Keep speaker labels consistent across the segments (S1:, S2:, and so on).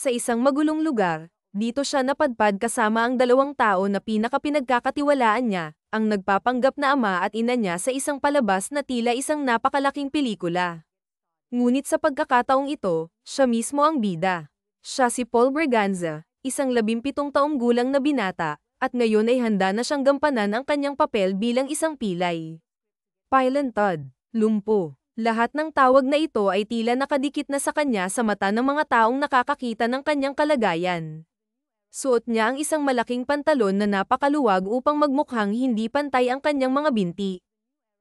S1: Sa isang magulong lugar, dito siya napadpad kasama ang dalawang tao na pinakapinagkakatiwalaan niya, ang nagpapanggap na ama at ina niya sa isang palabas na tila isang napakalaking pelikula. Ngunit sa pagkakataong ito, siya mismo ang bida. Siya si Paul Braganza, isang 17 taong gulang na binata, at ngayon ay handa na siyang gampanan ang kanyang papel bilang isang pilay. Pilantod, lumpo. Lahat ng tawag na ito ay tila nakadikit na sa kanya sa mata ng mga taong nakakakita ng kanyang kalagayan. Suot niya ang isang malaking pantalon na napakaluwag upang magmukhang hindi pantay ang kanyang mga binti.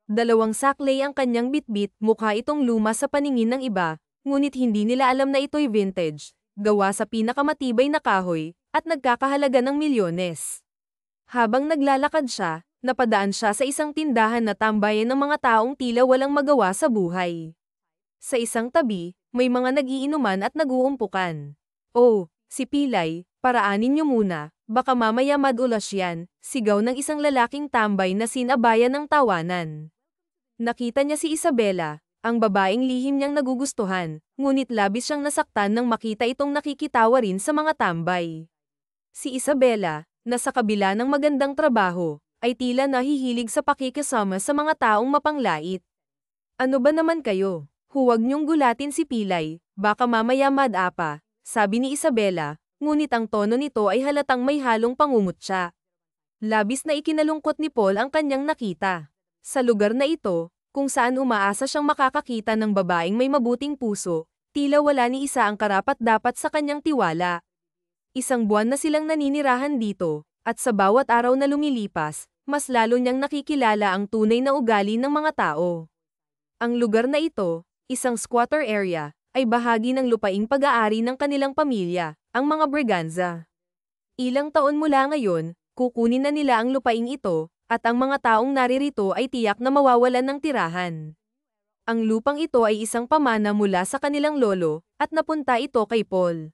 S1: Dalawang saklay ang kanyang bitbit, mukha itong luma sa paningin ng iba, ngunit hindi nila alam na ito'y vintage, gawa sa pinakamatibay na kahoy, at nagkakahalaga ng milyones. Habang naglalakad siya, napadaan siya sa isang tindahan na tambayan ng mga taong tila walang magawa sa buhay. Sa isang tabi, may mga nagiinuman at naguumpukan. "Oh, si Pilay, paraanin niyo muna, baka mamaya madulas yan," sigaw ng isang lalaking tambay na sinabayan ng tawanan. Nakita niya si Isabela, ang babaeng lihim niyang nagugustuhan, ngunit labis siyang nasaktan nang makita itong nakikitawa rin sa mga tambay. Si Isabela, na sa kabila ng magandang trabaho, ay tila nahihilig sa pakikisama sa mga taong mapanglait. "Ano ba naman kayo? Huwag niyong gulatin si Pilay, baka mamaya madapa," sabi ni Isabela, ngunit ang tono nito ay halatang may halong pangungutya. Labis na ikinalungkot ni Paul ang kanyang nakita. Sa lugar na ito, kung saan umaasa siyang makakakita ng babaeng may mabuting puso, tila wala ni isa ang karapat-dapat sa kanyang tiwala. Isang buwan na silang naninirahan dito, at sa bawat araw na lumilipas, mas lalo niyang nakikilala ang tunay na ugali ng mga tao. Ang lugar na ito, isang squatter area, ay bahagi ng lupaing pag-aari ng kanilang pamilya, ang mga Braganza. Ilang taon mula ngayon, kukunin na nila ang lupaing ito, at ang mga taong naririto ay tiyak na mawawalan ng tirahan. Ang lupang ito ay isang pamana mula sa kanilang lolo, at napunta ito kay Paul.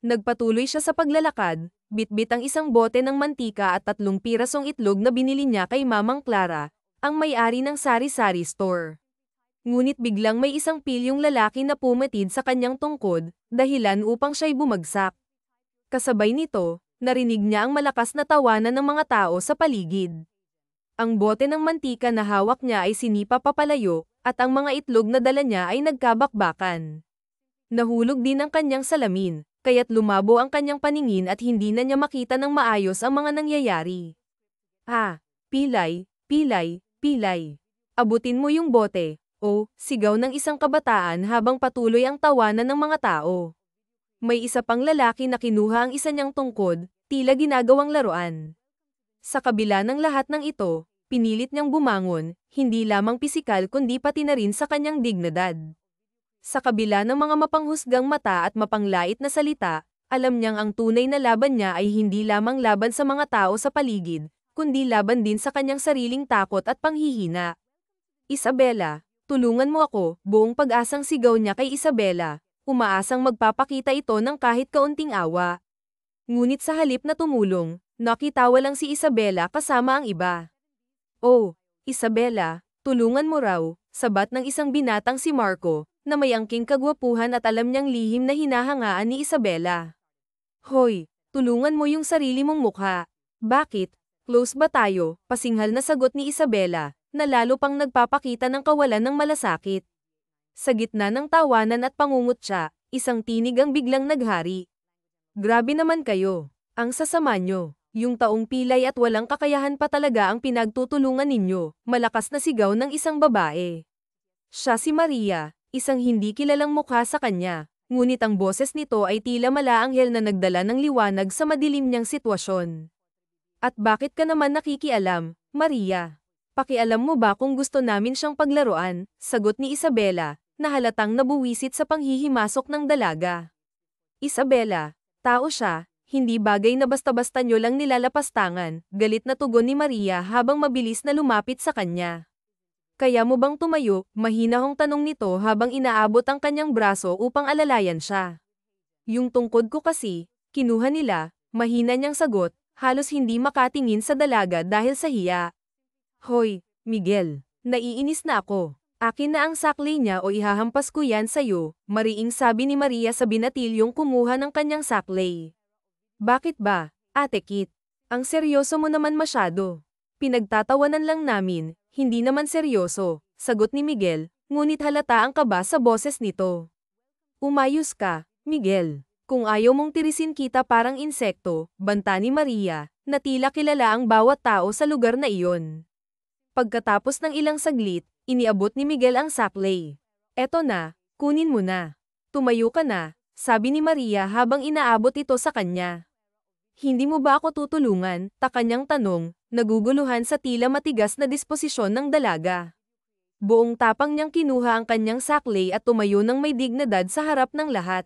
S1: Nagpatuloy siya sa paglalakad, bitbit ang isang bote ng mantika at 3 pirasong itlog na binili niya kay Mamang Clara, ang may-ari ng sari-sari store. Ngunit biglang may isang pilyong lalaki na pumatid sa kanyang tungkod, dahilan upang siya'y bumagsak. Kasabay nito, narinig niya ang malakas na tawanan ng mga tao sa paligid. Ang bote ng mantika na hawak niya ay sinipa papalayo, at ang mga itlog na dala niya ay nagkabakbakan. Nahulog din ang kanyang salamin, kaya't lumabo ang kanyang paningin at hindi na niya makita ng maayos ang mga nangyayari. "Ah, Pilay, Pilay, Pilay. Abutin mo yung bote," o, sigaw ng isang kabataan habang patuloy ang tawanan ng mga tao. May isa pang lalaki na kinuha ang isa niyang tungkod, tila ginagawang laruan. Sa kabila ng lahat ng ito, pinilit niyang bumangon, hindi lamang pisikal kundi pati na rin sa kanyang dignidad. Sa kabila ng mga mapanghusgang mata at mapanglait na salita, alam niyang ang tunay na laban niya ay hindi lamang laban sa mga tao sa paligid, kundi laban din sa kanyang sariling takot at panghihina. "Isabela, tulungan mo ako," buong pag-asang sigaw niya kay Isabela, umaasang magpapakita ito ng kahit kaunting awa. Ngunit sa halip na tumulong, nakitawa lang si Isabela kasama ang iba. "Oh, Isabela, tulungan mo raw," sabat ng isang binatang si Marco, na may angking kagwapuhan at alam niyang lihim na hinahangaan ni Isabela. "Hoy, tulungan mo yung sarili mong mukha." "Bakit? Close ba tayo?" pasinghal na sagot ni Isabela, na lalo pang nagpapakita ng kawalan ng malasakit. Sa gitna ng tawanan at pangungutya, isang tinig ang biglang naghari. "Grabe naman kayo. Ang sasama nyo. Yung taong pilay at walang kakayahan pa talaga ang pinagtutulungan ninyo," malakas na sigaw ng isang babae. Siya si Maria, isang hindi kilalang mukha sa kanya, ngunit ang boses nito ay tila malaanghel na nagdala ng liwanag sa madilim niyang sitwasyon. "At bakit ka naman nakikialam, Maria? Pakialam mo ba kung gusto namin siyang paglaruan?" sagot ni Isabela, na halatang nabuwisit sa panghihimasok ng dalaga. "Isabela, tao siya, hindi bagay na basta-basta nyo lang nilalapastangan," galit na tugon ni Maria habang mabilis na lumapit sa kanya. "Kaya mo bang tumayo?" mahinahong tanong nito habang inaabot ang kanyang braso upang alalayan siya. "Yung tungkod ko kasi, kinuha nila," mahina niyang sagot, halos hindi makatingin sa dalaga dahil sa hiya. "Hoy, Miguel, naiinis na ako. Akin na ang saklay niya o ihahampas ko yan sa'yo, mariing sabi ni Maria sa binatilyong kumuha ng kanyang saklay. Bakit ba, Ate Kit? Ang seryoso mo naman masyado. Pinagtatawanan lang namin, hindi naman seryoso, sagot ni Miguel, ngunit halata ang kaba sa boses nito. Umayos ka, Miguel. Kung ayaw mong tirisin kita parang insekto, banta ni Maria, na tila kilala ang bawat tao sa lugar na iyon. Pagkatapos ng ilang saglit, iniabot ni Miguel ang saklay. Eto na, kunin mo na. Tumayo ka na, sabi ni Maria habang inaabot ito sa kanya. Hindi mo ba ako tutulungan? Kanyang tanong, naguguluhan sa tila matigas na disposisyon ng dalaga. Buong tapang niyang kinuha ang kanyang saklay at tumayo ng may dignidad sa harap ng lahat.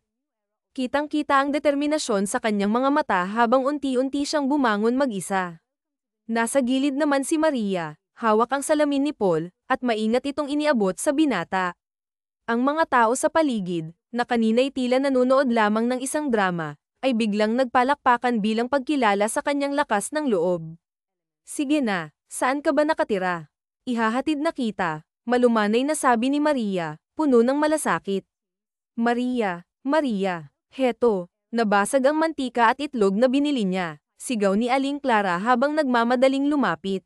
S1: Kitang-kita ang determinasyon sa kanyang mga mata habang unti-unti siyang bumangon mag-isa. Nasa gilid naman si Maria, hawak ang salamin ni Paul, at maingat itong iniabot sa binata. Ang mga tao sa paligid, na kanina'y tila nanonood lamang ng isang drama, ay biglang nagpalakpakan bilang pagkilala sa kanyang lakas ng loob. Sige na, saan ka ba nakatira? Ihahatid na kita, malumanay na sabi ni Maria, puno ng malasakit. Maria, heto, nabasag ang mantika at itlog na binili niya, sigaw ni Aling Clara habang nagmamadaling lumapit.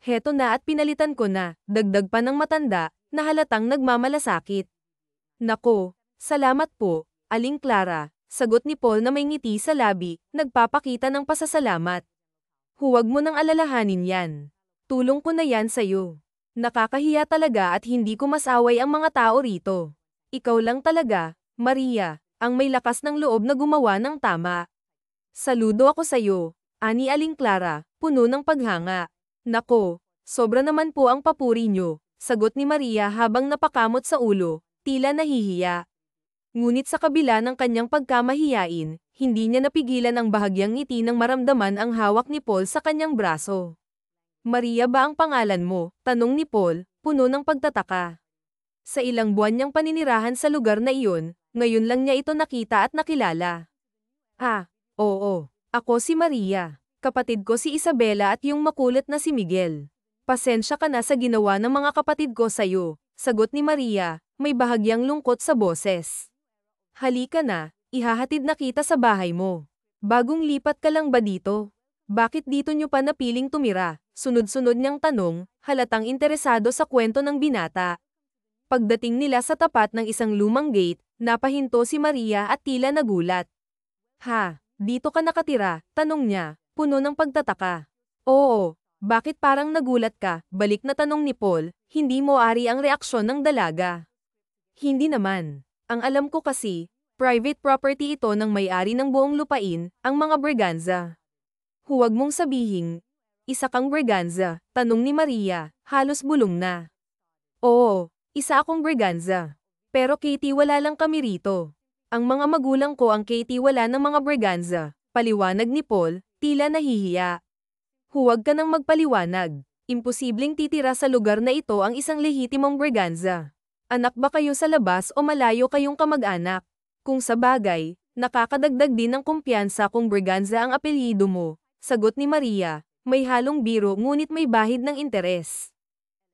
S1: Heto na at pinalitan ko na, dagdag pa ng matanda, na halatang nagmamalasakit. Nako, salamat po, Aling Clara, sagot ni Paul na may ngiti sa labi, nagpapakita ng pasasalamat. Huwag mo nang alalahanin yan. Tulong ko na yan sa'yo. Nakakahiya talaga at hindi ko masaway ang mga tao rito. Ikaw lang talaga, Maria, ang may lakas ng loob na gumawa ng tama. Saludo ako sa'yo, ani Aling Clara, puno ng paghanga. Nako, sobra naman po ang papuri niyo, sagot ni Maria habang napakamot sa ulo, tila nahihiya. Ngunit sa kabila ng kanyang pagkamahiyain, hindi niya napigilan ang bahagyang ngiti nang maramdaman ang hawak ni Paul sa kanyang braso. Maria ba ang pangalan mo? Tanong ni Paul, puno ng pagtataka. Sa ilang buwan niyang paninirahan sa lugar na iyon, ngayon lang niya ito nakita at nakilala. Oo, ako si Maria. Kapatid ko si Isabela at yung makulit na si Miguel. Pasensya ka na sa ginawa ng mga kapatid ko sa'yo, sagot ni Maria, may bahagyang lungkot sa boses. Halika na, ihahatid na kita sa bahay mo. Bagong lipat ka lang ba dito? Bakit dito nyo pa napiling tumira? Sunod-sunod niyang tanong, halatang interesado sa kwento ng binata. Pagdating nila sa tapat ng isang lumang gate, napahinto si Maria at tila nagulat. Dito ka nakatira? Tanong niya, puno ng pagtataka. Oo, bakit parang nagulat ka? Balik na tanong ni Paul, hindi mo ari ang reaksyon ng dalaga. Hindi naman. Ang alam ko kasi, private property ito ng may-ari ng buong lupain, ang mga Braganza. Huwag mong sabihin, isa kang Braganza, tanong ni Maria, halos bulong na. Oo, isa akong Braganza. Pero Katie wala lang kami rito. Ang mga magulang ko ang Katie wala ng mga Braganza, paliwanag ni Paul, tila nahihiya. Huwag ka nang magpaliwanag. Imposibleng titira sa lugar na ito ang isang lehitimong Braganza. Anak ba kayo sa labas o malayo kayong kamag-anak? Kung sa bagay, nakakadagdag din ng kumpiyansa kung Braganza ang apelyido mo, sagot ni Maria, may halong biro ngunit may bahid ng interes.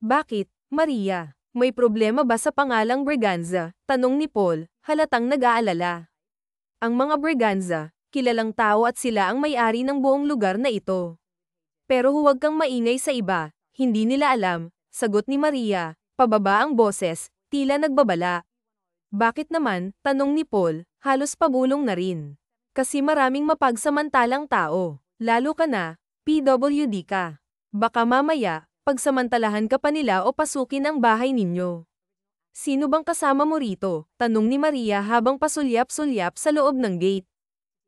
S1: Bakit, Maria? May problema ba sa pangalang Braganza? Tanong ni Paul, halatang nag-aalala. Ang mga Braganza, kilalang tao at sila ang may-ari ng buong lugar na ito. Pero huwag kang maingay sa iba, hindi nila alam, sagot ni Maria, pababa ang boses, tila nagbabala. Bakit naman? Tanong ni Paul, halos pabulong na rin. Kasi maraming mapagsamantalang tao, lalo ka na, PWD ka. Baka mamaya, pagsamantalahan ka pa nila o pasukin ang bahay ninyo. Sino bang kasama mo rito? Tanong ni Maria habang pasulyap-sulyap sa loob ng gate.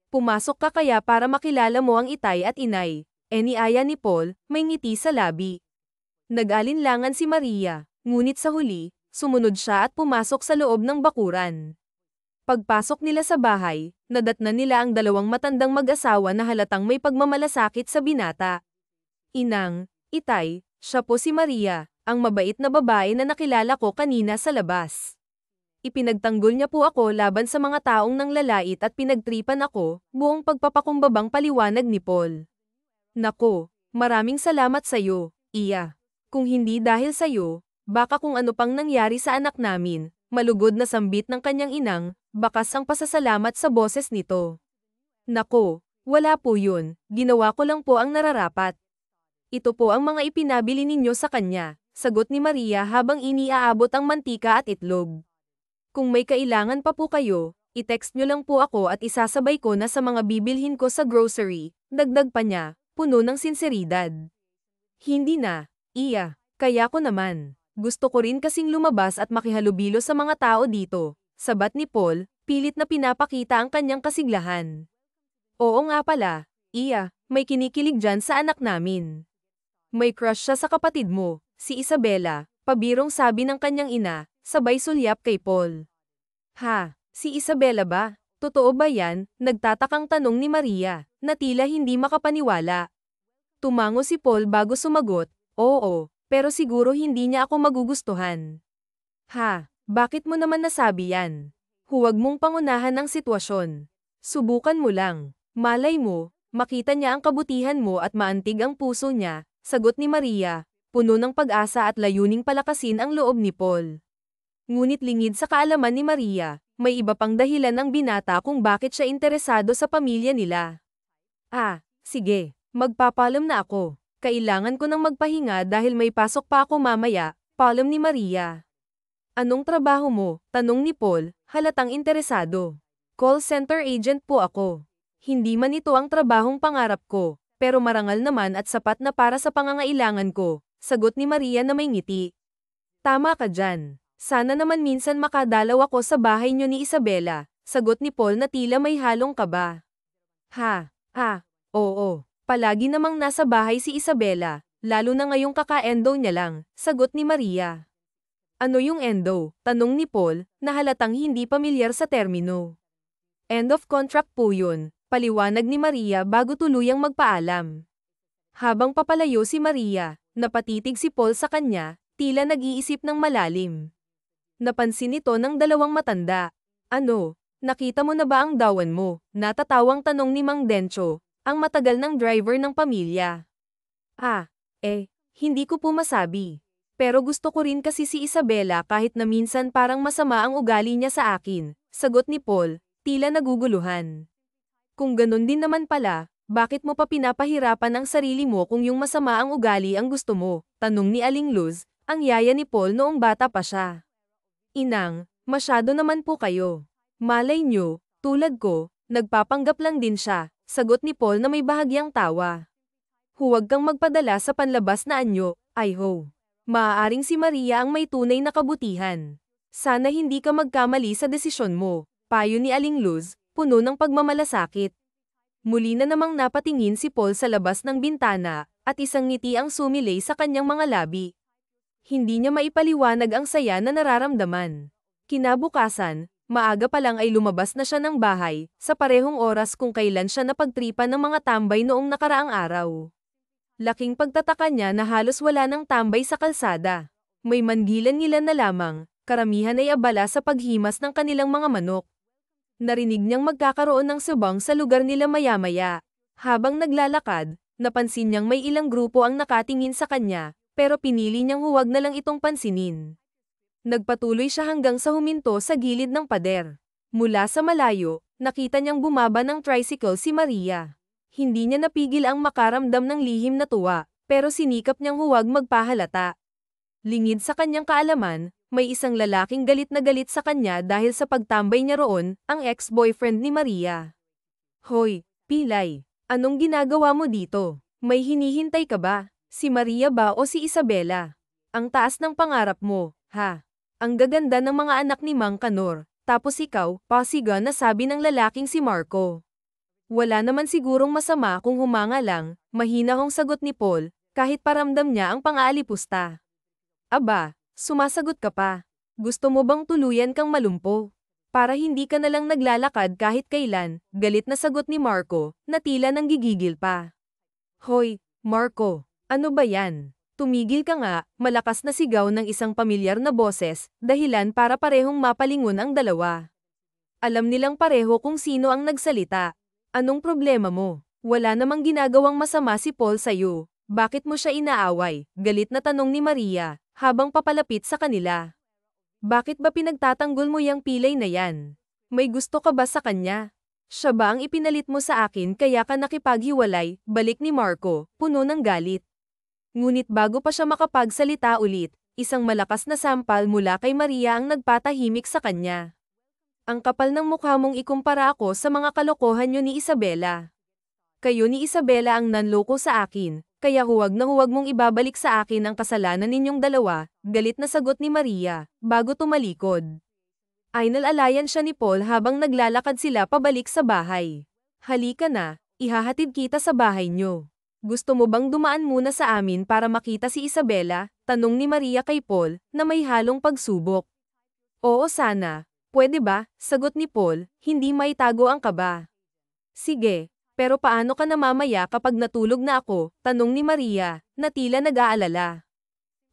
S1: Pumasok ka kaya para makilala mo ang itay at inay, iniaya ni Paul, may ngiti sa labi. Nag-alinlangan si Maria, ngunit sa huli, sumunod siya at pumasok sa loob ng bakuran. Pagpasok nila sa bahay, nadatnan nila ang dalawang matandang mag-asawa na halatang may pagmamalasakit sa binata. Inang, itay, siya po si Maria, ang mabait na babae na nakilala ko kanina sa labas. Ipinagtanggol niya po ako laban sa mga taong nanglalait at pinagtripan ako, buong pagpapakumbabang paliwanag ni Paul. Nako, maraming salamat sa'yo, Iya. Kung hindi dahil sa'yo, Baka kung ano pang nangyari sa anak namin, malugod na sambit ng kanyang inang, bakas ang pasasalamat sa boses nito. Nako, wala po yun, ginawa ko lang po ang nararapat. Ito po ang mga ipinabili ninyo sa kanya, sagot ni Maria habang iniaabot ang mantika at itlog. Kung may kailangan pa po kayo, i-text nyo lang po ako at isasabay ko na sa mga bibilhin ko sa grocery, dagdag pa niya, puno ng sinseridad. Hindi na, iya, kaya ko naman. Gusto ko rin kasing lumabas at makihalubilo sa mga tao dito, sabat ni Paul, pilit na pinapakita ang kanyang kasiglahan. Oo nga pala, iya, may kinikilig dyan sa anak namin. May crush siya sa kapatid mo, si Isabela, pabirong sabi ng kanyang ina, sabay sulyap kay Paul. Ha, si Isabela ba? Totoo ba yan? Nagtatakang tanong ni Maria, na tila hindi makapaniwala. Tumango si Paul bago sumagot, oo, pero siguro hindi niya ako magugustuhan. Ha, bakit mo naman nasabi yan? Huwag mong pangunahan ang sitwasyon. Subukan mo lang. Malay mo, makita niya ang kabutihan mo at maantig ang puso niya, sagot ni Maria, puno ng pag-asa at layuning palakasin ang loob ni Paul. Ngunit lingid sa kaalaman ni Maria, may iba pang dahilan ng binata kung bakit siya interesado sa pamilya nila. Ah, sige, magpapalam na ako. Kailangan ko nang magpahinga dahil may pasok pa ako mamaya, palam ni Maria. Anong trabaho mo? Tanong ni Paul, halatang interesado. Call center agent po ako. Hindi man ito ang trabahong pangarap ko, pero marangal naman at sapat na para sa pangangailangan ko, sagot ni Maria na may ngiti. Tama ka dyan. Sana naman minsan makadalaw ako sa bahay niyo ni Isabela, sagot ni Paul na tila may halong kaba. Oo. Palagi namang nasa bahay si Isabela, lalo na ngayong kaka-endo niya lang, sagot ni Maria. Ano yung endo? Tanong ni Paul, na halatang hindi pamilyar sa termino. End of contract po yun, paliwanag ni Maria bago tuluyang magpaalam. Habang papalayo si Maria, napatitig si Paul sa kanya, tila nag-iisip ng malalim. Napansin ito ng dalawang matanda. Ano, nakita mo na ba ang dawan mo? Natatawang tanong ni Mang Dencho, ang matagal ng driver ng pamilya. Hindi ko po masabi. Pero gusto ko rin kasi si Isabela kahit na minsan parang masama ang ugali niya sa akin, sagot ni Paul, tila naguguluhan. Kung ganun din naman pala, bakit mo pa pinapahirapan ang sarili mo kung yung masama ang ugali ang gusto mo? Tanong ni Aling Luz, ang yaya ni Paul noong bata pa siya. Inang, masyado naman po kayo. Malay nyo, tulad ko, nagpapanggap lang din siya, sagot ni Paul na may bahagyang tawa. Huwag kang magpadala sa panlabas na anyo, Iho. Maaaring si Maria ang may tunay na kabutihan. Sana hindi ka magkamali sa desisyon mo, payo ni Aling Luz, puno ng pagmamalasakit. Muli na namang napatingin si Paul sa labas ng bintana, at isang ngiti ang sumilay sa kanyang mga labi. Hindi niya maipaliwanag ang saya na nararamdaman. Kinabukasan, maaga pa lang ay lumabas na siya ng bahay, sa parehong oras kung kailan siya napagtripan ng mga tambay noong nakaraang araw. Laking pagtataka niya na halos wala ng tambay sa kalsada. May manggilan-ngilan na lamang, karamihan ay abala sa paghimas ng kanilang mga manok. Narinig niyang magkakaroon ng subang sa lugar nila maya-maya. Habang naglalakad, napansin niyang may ilang grupo ang nakatingin sa kanya, pero pinili niyang huwag na lang itong pansinin. Nagpatuloy siya hanggang sa huminto sa gilid ng pader. Mula sa malayo, nakita niyang bumaba ng tricycle si Maria. Hindi niya napigil ang makaramdam ng lihim na tuwa, pero sinikap niyang huwag magpahalata. Lingid sa kanyang kaalaman, may isang lalaking galit na galit sa kanya dahil sa pagtambay niya roon, ang ex-boyfriend ni Maria. Hoy, Pilay, anong ginagawa mo dito? May hinihintay ka ba? Si Maria ba o si Isabela? Ang taas ng pangarap mo, ha? Ang gaganda ng mga anak ni Mang Kanor, tapos ikaw, pasiga na sabi ng lalaking si Marco. Wala naman sigurong masama kung humanga lang, mahinahong sagot ni Paul, kahit paramdam niya ang pang-aalipusta. Aba, sumasagot ka pa. Gusto mo bang tuluyan kang malumpo? Para hindi ka nalang naglalakad kahit kailan, galit na sagot ni Marco, na tila nanggigigil pa. Hoy, Marco, ano ba yan? Tumigil ka nga, malakas na sigaw ng isang pamilyar na boses, dahilan para parehong mapalingon ang dalawa. Alam nilang pareho kung sino ang nagsalita. Anong problema mo? Wala namang ginagawang masama si Paul sa'yo. Bakit mo siya inaaway? Galit na tanong ni Maria, habang papalapit sa kanila. Bakit ba pinagtatanggol mo yang pilay na yan? May gusto ka ba sa kanya? Siya ba ang ipinalit mo sa akin kaya ka nakipaghiwalay? Balik ni Marco, puno ng galit. Ngunit bago pa siya makapagsalita ulit, isang malakas na sampal mula kay Maria ang nagpatahimik sa kanya. Ang kapal ng mukha mong ikumpara ako sa mga kalokohan niyo ni Isabela. Kayo ni Isabela ang nanloko sa akin, kaya huwag na huwag mong ibabalik sa akin ang kasalanan ninyong dalawa, galit na sagot ni Maria, bago tumalikod. Ainalalayan siya ni Paul habang naglalakad sila pabalik sa bahay. Halika na, ihahatid kita sa bahay niyo. Gusto mo bang dumaan muna sa amin para makita si Isabela? Tanong ni Maria kay Paul, na may halong pagsubok. Oo sana, pwede ba? Sagot ni Paul, hindi maitago ang kaba. Sige. Pero paano ka na mamaya kapag natulog na ako? Tanong ni Maria, na tila nag-aalala.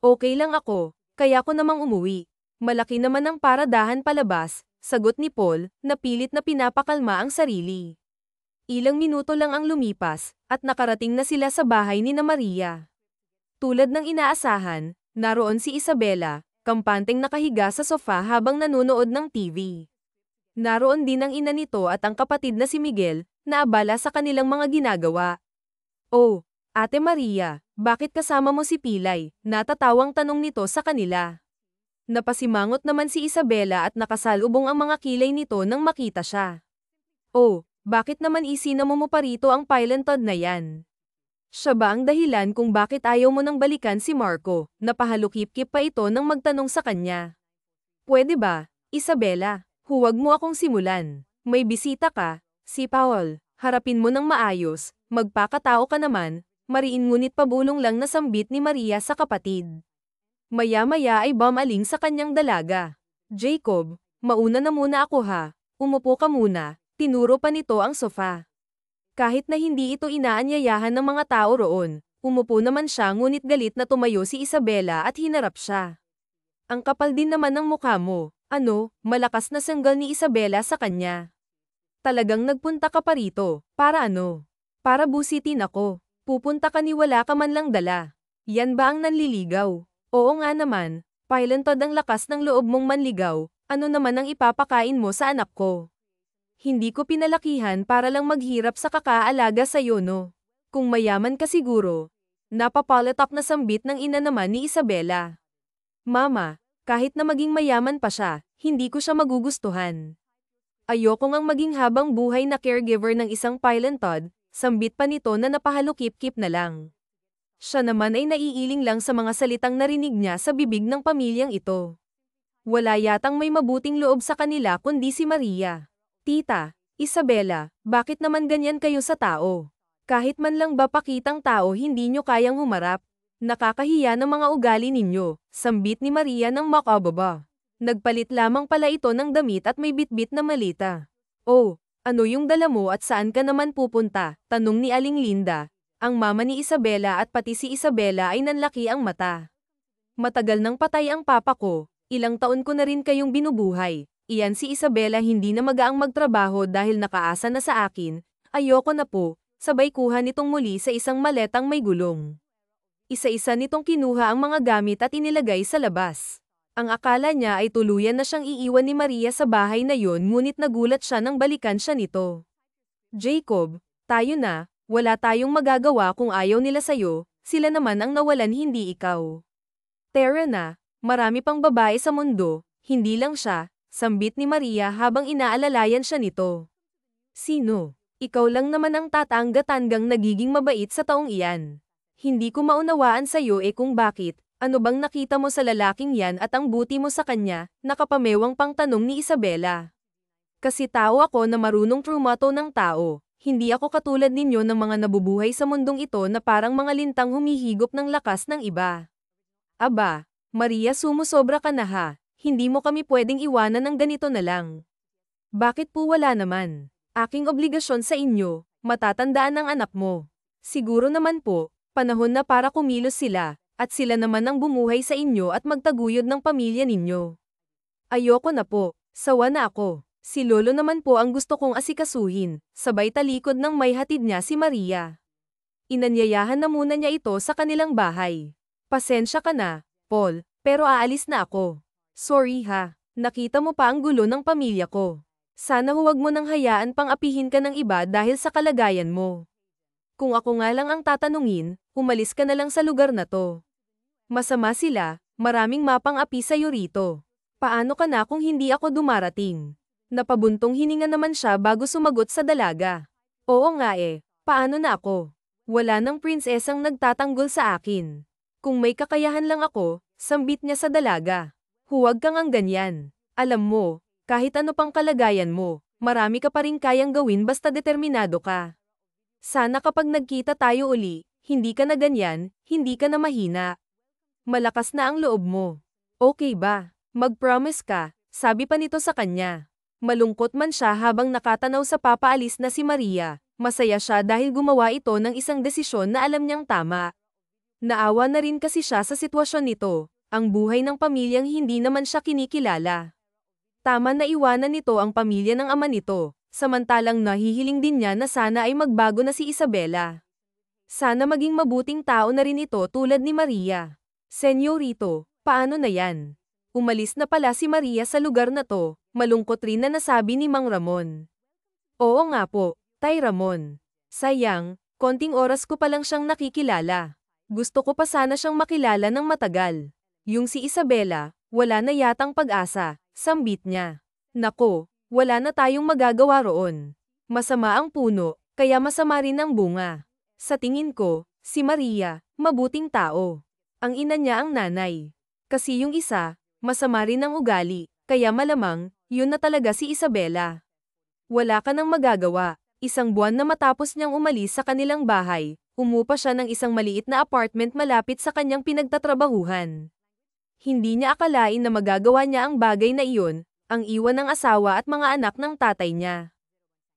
S1: Okay lang ako, kaya ko namang umuwi. Malaki naman ang paradahan palabas, sagot ni Paul, na pilit na pinapakalma ang sarili. Ilang minuto lang ang lumipas, at nakarating na sila sa bahay ni na Maria. Tulad ng inaasahan, naroon si Isabela, kampanteng nakahiga sa sofa habang nanonood ng TV. Naroon din ang ina nito at ang kapatid na si Miguel, na abala sa kanilang mga ginagawa. Oh, Ate Maria, bakit kasama mo si Pilay? Natatawang tanong nito sa kanila. Napasimangot naman si Isabela at nakasalubong ang mga kilay nito nang makita siya. Oh, bakit naman isinamo mo pa rito ang Pylantod na yan? Siya ba ang dahilan kung bakit ayaw mo nang balikan si Marco? Napahalukip-kip pa ito nang magtanong sa kanya. Pwede ba, Isabela? Huwag mo akong simulan. May bisita ka. Si Paul, harapin mo ng maayos, magpakatao ka naman, mariin ngunit pabulong lang na sambit ni Maria sa kapatid. Maya-maya ay bumaling sa kanyang dalaga. Jacob, mauna na muna ako ha, umupo ka muna, tinuro pa nito ang sofa. Kahit na hindi ito inaanyayahan ng mga tao roon, umupo naman siya ngunit galit na tumayo si Isabela at hinarap siya. Ang kapal din naman ng mukha mo, malakas na sanggal ni Isabela sa kanya. Talagang nagpunta ka pa rito, para ano? Para busitin ako. Pupunta ka ni wala ka man lang dala. Yan ba ang nanliligaw? Oo nga naman, Pylantod ang lakas ng loob mong manligaw, ano naman ang ipapakain mo sa anak ko? Hindi ko pinalakihan para lang maghirap sa kakaalaga sa'yo no. Kung mayaman ka siguro. Napapalatak na sambit ng ina naman ni Isabela. Mama, kahit na maging mayaman pa siya, hindi ko siya magugustuhan. Ayoko ngang maging habang buhay na caregiver ng isang Pylantod, sambit pa nito na napahalukip-kip na lang. Siya naman ay naiiling lang sa mga salitang narinig niya sa bibig ng pamilyang ito. Wala yatang may mabuting loob sa kanila kundi si Maria. Tita, Isabela, bakit naman ganyan kayo sa tao? Kahit man lang ba pakitang tao hindi nyo kayang humarap? Nakakahiya ng mga ugali ninyo, sambit ni Maria ng makababa. Nagpalit lamang pala ito ng damit at may bitbit na malita. Oh, ano yung dala mo at saan ka naman pupunta? Tanong ni Aling Linda. Ang mama ni Isabela at pati si Isabela ay nanlaki ang mata. Matagal nang patay ang papa ko, ilang taon ko na rin kayong binubuhay. Iyan si Isabela hindi na magaang magtrabaho dahil nakaasa na sa akin. Ayoko na po, sabay kuha nitong muli sa isang maletang may gulong. Isa-isa nitong kinuha ang mga gamit at inilagay sa labas. Ang akala niya ay tuluyan na siyang iiwan ni Maria sa bahay na yon ngunit nagulat siya nang balikan siya nito. Jacob, tayo na, wala tayong magagawa kung ayaw nila sayo, sila naman ang nawalan hindi ikaw. Tara na, marami pang babae sa mundo, hindi lang siya, sambit ni Maria habang inaalalayan siya nito. Sino? Ikaw lang naman ang tatangga-tanggang nagiging mabait sa taong iyan. Hindi ko maunawaan sayo kung bakit. Ano bang nakita mo sa lalaking yan at ang buti mo sa kanya? Nakapamewang pang tanong ni Isabela. Kasi tao ako na marunong trumato ng tao. Hindi ako katulad ninyo ng mga nabubuhay sa mundong ito na parang mga lintang humihigop ng lakas ng iba. Aba, Maria sumusobra ka na ha. Hindi mo kami pwedeng iwanan ng ganito na lang. Bakit po wala naman? Aking obligasyon sa inyo, matatandaan ng anak mo. Siguro naman po, panahon na para kumilos sila. At sila naman ang bumuhay sa inyo at magtaguyod ng pamilya ninyo. Ayoko na po, sawa na ako. Si Lolo naman po ang gusto kong asikasuhin, sabay talikod ng may hatid niya si Maria. Inanyayahan na muna niya ito sa kanilang bahay. Pasensya ka na, Paul, Pero aalis na ako. Sorry ha, nakita mo pa ang gulo ng pamilya ko. Sana huwag mo nang hayaan pang apihin ka ng iba dahil sa kalagayan mo. Kung ako nga lang ang tatanungin, umalis ka na lang sa lugar na to. Masama sila, maraming mapang-api sa'yo rito. Paano ka na kung hindi ako dumarating? Napabuntong hininga naman siya bago sumagot sa dalaga. Oo nga paano na ako? Wala nang prinsesang nagtatanggol sa akin. Kung may kakayahan lang ako, sambit niya sa dalaga. Huwag kang ang ganyan. Alam mo, kahit ano pang kalagayan mo, marami ka pa rin kayang gawin basta determinado ka. Sana kapag nagkita tayo uli, hindi ka na ganyan, hindi ka na mahina. Malakas na ang loob mo. Okay ba? Mag-promise ka, sabi pa nito sa kanya. Malungkot man siya habang nakatanaw sa papaalis na si Maria, masaya siya dahil gumawa ito ng isang desisyon na alam niyang tama. Naawa na rin kasi siya sa sitwasyon nito, ang buhay ng pamilyang hindi naman siya kinikilala. Tama na iwanan nito ang pamilya ng ama nito, samantalang nahihiling din niya na sana ay magbago na si Isabela. Sana maging mabuting tao na rin ito tulad ni Maria. Senyorito, paano na yan? Umalis na pala si Maria sa lugar na to, malungkot rin na nasabi ni Mang Ramon. Oo nga po, Tay Ramon. Sayang, konting oras ko pa lang siyang nakikilala. Gusto ko pa sana siyang makilala ng matagal. Yung si Isabela, wala na yatang pag-asa, sambit niya. Nako, wala na tayong magagawa roon. Masama ang puno, kaya masama rin ang bunga. Sa tingin ko, si Maria, mabuting tao. Ang ina niya ang nanay. Kasi yung isa, masama rin ang ugali, kaya malamang, yun na talaga si Isabela. Wala ka nang magagawa. Isang buwan na matapos niyang umalis sa kanilang bahay, umupa siya ng isang maliit na apartment malapit sa kanyang pinagtatrabahuhan. Hindi niya akalain na magagawa niya ang bagay na iyon, ang iwan ng asawa at mga anak ng tatay niya.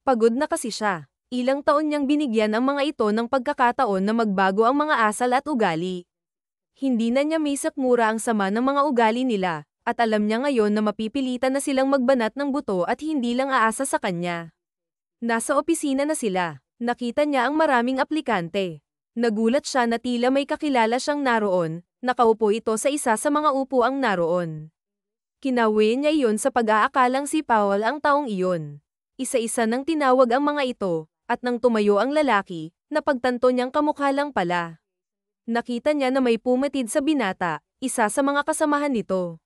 S1: Pagod na kasi siya. Ilang taon niyang binigyan ang mga ito ng pagkakataon na magbago ang mga asal at ugali. Hindi na niya may sakmura ang sama ng mga ugali nila, at alam niya ngayon na mapipilitan na silang magbanat ng buto at hindi lang aasa sa kanya. Nasa opisina na sila. Nakita niya ang maraming aplikante. Nagulat siya na tila may kakilala siyang naroon, nakaupo ito sa isa sa mga upuang naroon. Kinawi niya iyon sa pag-aakalang si Paul ang taong iyon. Isa-isa nang tinawag ang mga ito, at nang tumayo ang lalaki, napagtanto niyang kamukha lang pala. Nakita niya na may pumatid sa binata, isa sa mga kasamahan nito.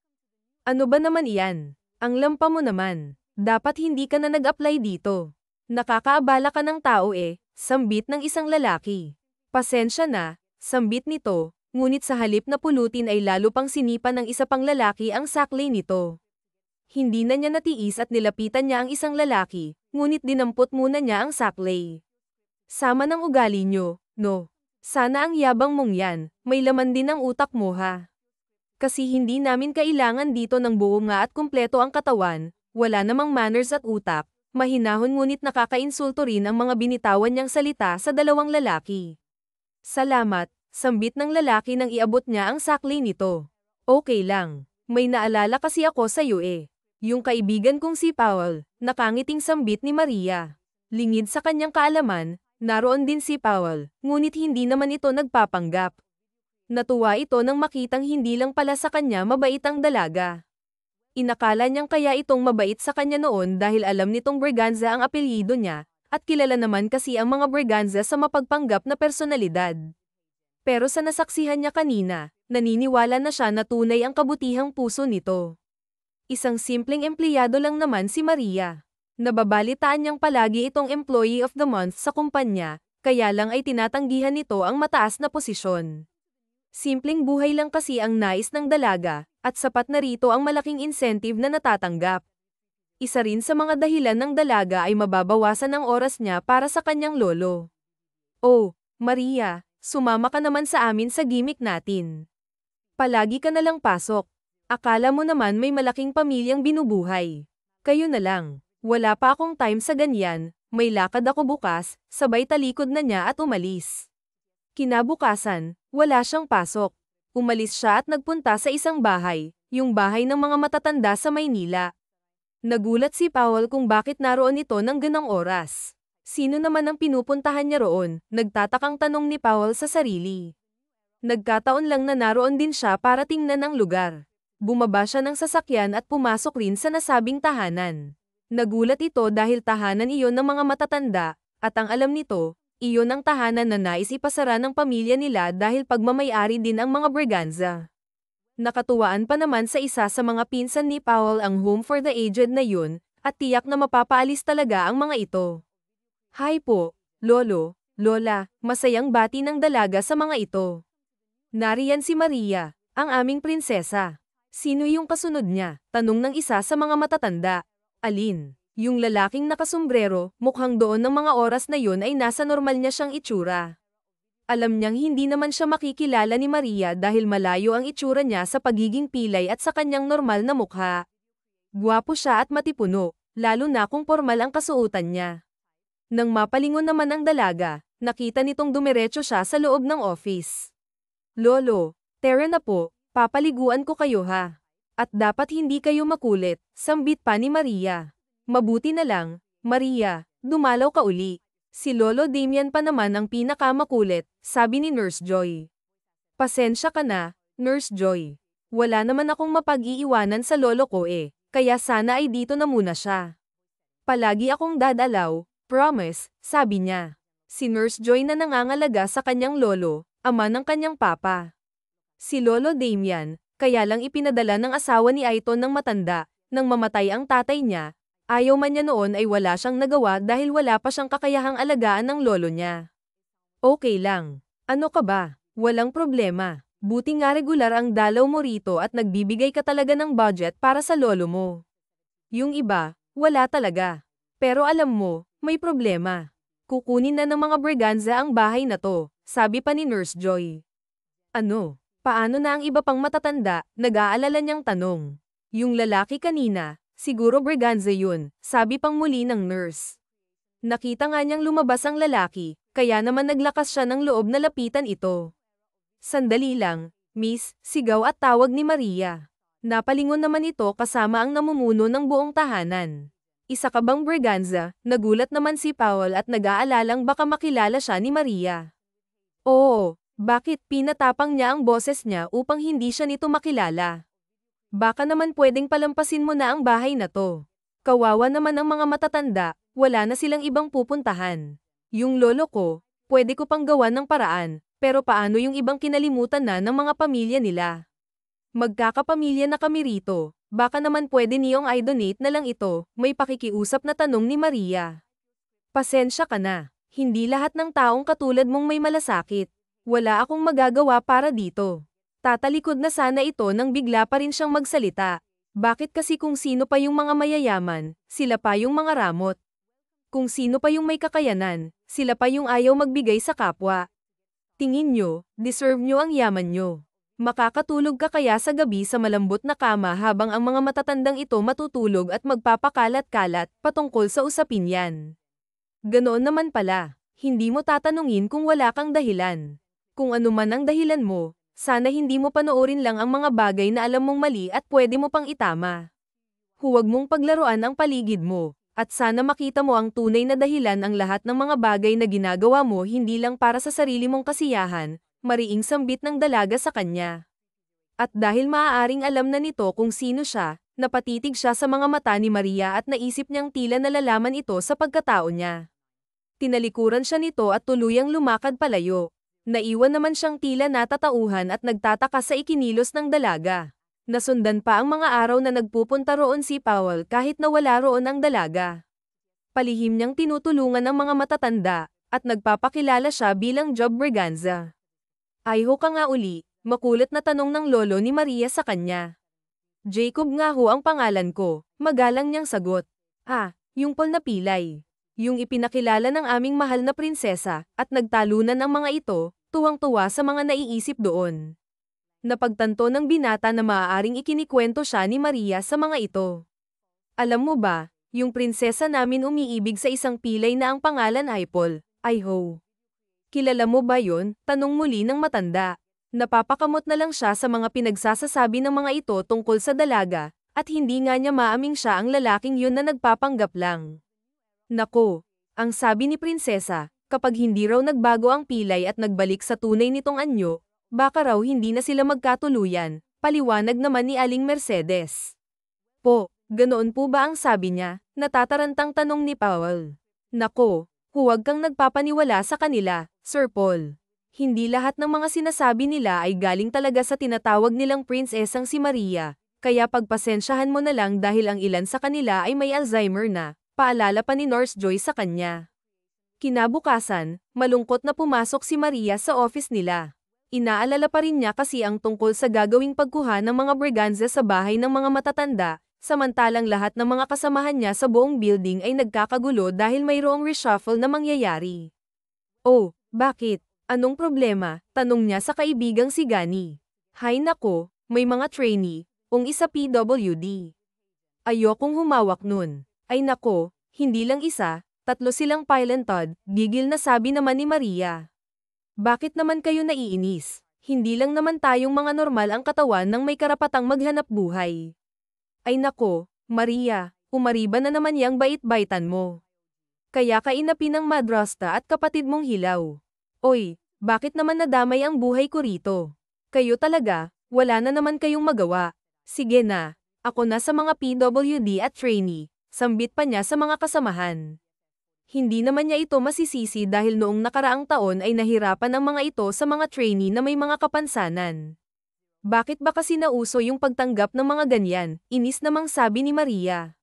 S1: Ano ba naman iyan? Ang lampa mo naman. Dapat hindi ka na nag-apply dito. Nakakaabala ka ng tao sambit ng isang lalaki. Pasensya na, sambit nito, ngunit sa halip na pulutin ay lalo pang sinipa ng isa pang lalaki ang saklay nito. Hindi na niya natiis at nilapitan niya ang isang lalaki, ngunit dinampot muna niya ang saklay. Sama ng ugali niyo, no? Sana ang yabang mong yan, may laman din ang utak mo ha. Kasi hindi namin kailangan dito ng buo nga at kumpleto ang katawan, wala namang manners at utak. Mahinahon ngunit nakakainsulto rin ang mga binitawan niyang salita sa dalawang lalaki. Salamat, sambit ng lalaki nang iabot niya ang saklay nito. Okay lang, may naalala kasi ako sa iyo Yung kaibigan kong si Paul, nakangiting sambit ni Maria. Lingid sa kanyang kaalaman, naroon din si Paul, ngunit hindi naman ito nagpapanggap. Natuwa ito nang makitang hindi lang pala sa kanya mabait ang dalaga. Inakala niyang kaya itong mabait sa kanya noon dahil alam nitong Braganza ang apelyido niya, at kilala naman kasi ang mga Braganza sa mapagpanggap na personalidad. Pero sa nasaksihan niya kanina, naniniwala na siya na tunay ang kabutihang puso nito. Isang simpleng empleyado lang naman si Maria. Nababalitaan niyang palagi itong Employee of the Month sa kumpanya, kaya lang ay tinatanggihan nito ang mataas na posisyon. Simpleng buhay lang kasi ang nais ng dalaga, at sapat na rito ang malaking incentive na natatanggap. Isa rin sa mga dahilan ng dalaga ay mababawasan ang oras niya para sa kanyang lolo. Oh, Maria, sumama ka naman sa amin sa gimmick natin. Palagi ka na lang pasok. Akala mo naman may malaking pamilyang binubuhay. Kayo na lang. Wala pa akong time sa ganyan, may lakad ako bukas, sabay talikod na niya at umalis. Kinabukasan, wala siyang pasok. Umalis siya at nagpunta sa isang bahay, yung bahay ng mga matatanda sa Maynila. Nagulat si Paul kung bakit naroon ito ng ganang oras. Sino naman ang pinupuntahan niya roon, nagtatakang tanong ni Paul sa sarili. Nagkataon lang na naroon din siya para tingnan ang lugar. Bumaba siya ng sasakyan at pumasok rin sa nasabing tahanan. Nagulat ito dahil tahanan iyon ng mga matatanda, at ang alam nito, iyon ang tahanan na nais ipasara ng pamilya nila dahil pagmamayari din ang mga Braganza. Nakatuwaan pa naman sa isa sa mga pinsan ni Powell ang home for the aged na yun, at tiyak na mapapaalis talaga ang mga ito. Hi po, Lolo, Lola, masayang bati ng dalaga sa mga ito. Nariyan si Maria, ang aming prinsesa. Sino yung kasunod niya? Tanong ng isa sa mga matatanda. Alin? Yung lalaking nakasombrero, mukhang doon ng mga oras na yun ay nasa normal niya siyang itsura. Alam niyang hindi naman siya makikilala ni Maria dahil malayo ang itsura niya sa pagiging pilay at sa kanyang normal na mukha. Gwapo siya at matipuno, lalo na kung formal ang kasuotan niya. Nang mapalingon naman ang dalaga, nakita nitong dumiretso siya sa loob ng office. Lolo, tara na po, papaliguan ko kayo ha. At dapat hindi kayo makulit, sambit pa ni Maria. Mabuti na lang, Maria, dumalaw ka uli. Si Lolo Damian pa naman ang pinakamakulit, sabi ni Nurse Joy. Pasensya ka na, Nurse Joy. Wala naman akong mapag-iiwanan sa lolo ko kaya sana ay dito na muna siya. Palagi akong dadalaw, promise, sabi niya. Si Nurse Joy na nangangalaga sa kanyang lolo, ama ng kanyang papa. Si Lolo Damian, kaya lang ipinadala ng asawa ni Aiton ng matanda, nang mamatay ang tatay niya, ayaw man niya noon ay wala siyang nagawa dahil wala pa siyang kakayahang alagaan ng lolo niya. Okay lang. Ano ka ba? Walang problema. Buti nga regular ang dalaw mo rito at nagbibigay ka talaga ng budget para sa lolo mo. Yung iba, wala talaga. Pero alam mo, may problema. Kukunin na ng mga Braganza ang bahay na to, sabi pa ni Nurse Joy. Ano? Paano na ang iba pang matatanda? Nag-aalala niyang tanong. Yung lalaki kanina, siguro Braganza yun, sabi pang muli ng nurse. Nakita nga niyang lumabas ang lalaki, kaya naman naglakas siya ng loob na lapitan ito. Sandali lang, Miss, sigaw at tawag ni Maria. Napalingon naman ito kasama ang namumuno ng buong tahanan. Isa ka bang Braganza? Nagulat naman si Powell at nag-aalalang baka makilala siya ni Maria. Oo, bakit pinatapang niya ang boses niya upang hindi siya nito makilala? Baka naman pwedeng palampasin mo na ang bahay na to. Kawawa naman ang mga matatanda, wala na silang ibang pupuntahan. Yung lolo ko, pwede ko pang gawan ng paraan, pero paano yung ibang kinalimutan na ng mga pamilya nila? Magkakapamilya na kami rito, baka naman pwede niyong i-donate na lang ito, may pakikiusap na tanong ni Maria. Pasensya ka na, hindi lahat ng taong katulad mong may malasakit. Wala akong magagawa para dito. Tatalikod na sana ito nang bigla pa rin siyang magsalita. Bakit kasi kung sino pa yung mga mayayaman, sila pa yung mga ramot. Kung sino pa yung may kakayanan, sila pa yung ayaw magbigay sa kapwa. Tingin nyo, deserve nyo ang yaman nyo. Makakatulog ka kaya sa gabi sa malambot na kama habang ang mga matatandang ito matutulog at magpapakalat-kalat patungkol sa usapin yan. Ganoon naman pala, hindi mo tatanungin kung wala kang dahilan. Kung ano man ang dahilan mo, sana hindi mo panoorin lang ang mga bagay na alam mong mali at pwede mo pang itama. Huwag mong paglaruan ang paligid mo, at sana makita mo ang tunay na dahilan ang lahat ng mga bagay na ginagawa mo hindi lang para sa sarili mong kasiyahan, mariing sambit ng dalaga sa kanya. At dahil maaaring alam na nito kung sino siya, napatitig siya sa mga mata ni Maria at naisip niyang tila nalalaman ito sa pagkatao niya. Tinalikuran siya nito at tuluyang lumakad palayo. Naiwan naman siyang tila natatauhan at nagtataka sa ikinilos ng dalaga. Nasundan pa ang mga araw na nagpupunta roon si Powell kahit na wala roon ang dalaga. Palihim niyang tinutulungan ang mga matatanda, at nagpapakilala siya bilang Job Braganza. Ayho ka nga uli, makulit na tanong ng lolo ni Maria sa kanya. Jacob nga ho ang pangalan ko, magalang niyang sagot. Yung Paul na pilay. Yung ipinakilala ng aming mahal na prinsesa, at nagtalunan ang mga ito, tuwang-tuwa sa mga naiisip doon. Napagtanto ng binata na maaaring ikinikwento siya ni Maria sa mga ito. Alam mo ba, yung prinsesa namin umiibig sa isang pilay na ang pangalan ay Paul, Iho. Kilala mo ba yon? Tanong muli ng matanda. Napapakamot na lang siya sa mga pinagsasasabi ng mga ito tungkol sa dalaga, at hindi nga niya maaming siya ang lalaking yun na nagpapanggap lang. Nako, ang sabi ni prinsesa, kapag hindi raw nagbago ang pilay at nagbalik sa tunay nitong anyo, Baka raw hindi na sila magkatuluyan, paliwanag naman ni Aling Mercedes. Po, ganoon po ba ang sabi niya? Natatarantang tanong ni Powell. Nako, huwag kang nagpapaniwala sa kanila, Sir Paul. Hindi lahat ng mga sinasabi nila ay galing talaga sa tinatawag nilang prinsesang si Maria, kaya pagpasensyahan mo na lang dahil ang ilan sa kanila ay may Alzheimer na, paalala pa ni Nurse Joy sa kanya. Kinabukasan, malungkot na pumasok si Maria sa office nila. Inaalala pa rin niya kasi ang tungkol sa gagawing pagkuha ng mga briganza sa bahay ng mga matatanda, samantalang lahat ng mga kasamahan niya sa buong building ay nagkakagulo dahil mayroong reshuffle na mangyayari. Oh, bakit? Anong problema? Tanong niya sa kaibigang si Gani. Hay nako, may mga trainee, isa PWD. Ayokong humawak nun. Ay nako, hindi lang isa, 3 silang pilotod, gigil na sabi naman ni Maria. Bakit naman kayo naiinis? Hindi lang naman tayong mga normal ang katawan ng may karapatang maghanap buhay. Ay nako, Maria, umariba na naman yang bait-baitan mo. Kaya kainapin ng madrasta at kapatid mong hilaw. Oy, bakit naman nadamay ang buhay ko rito? Kayo talaga, wala na naman kayong magawa. Sige na, ako na sa mga PWD at trainee, sambit pa niya sa mga kasamahan. Hindi naman niya ito masisisi dahil noong nakaraang taon ay nahirapan ang mga ito sa mga trainee na may mga kapansanan. Bakit ba kasi nauso yung pagtanggap ng mga ganyan? Inis namang sabi ni Maria.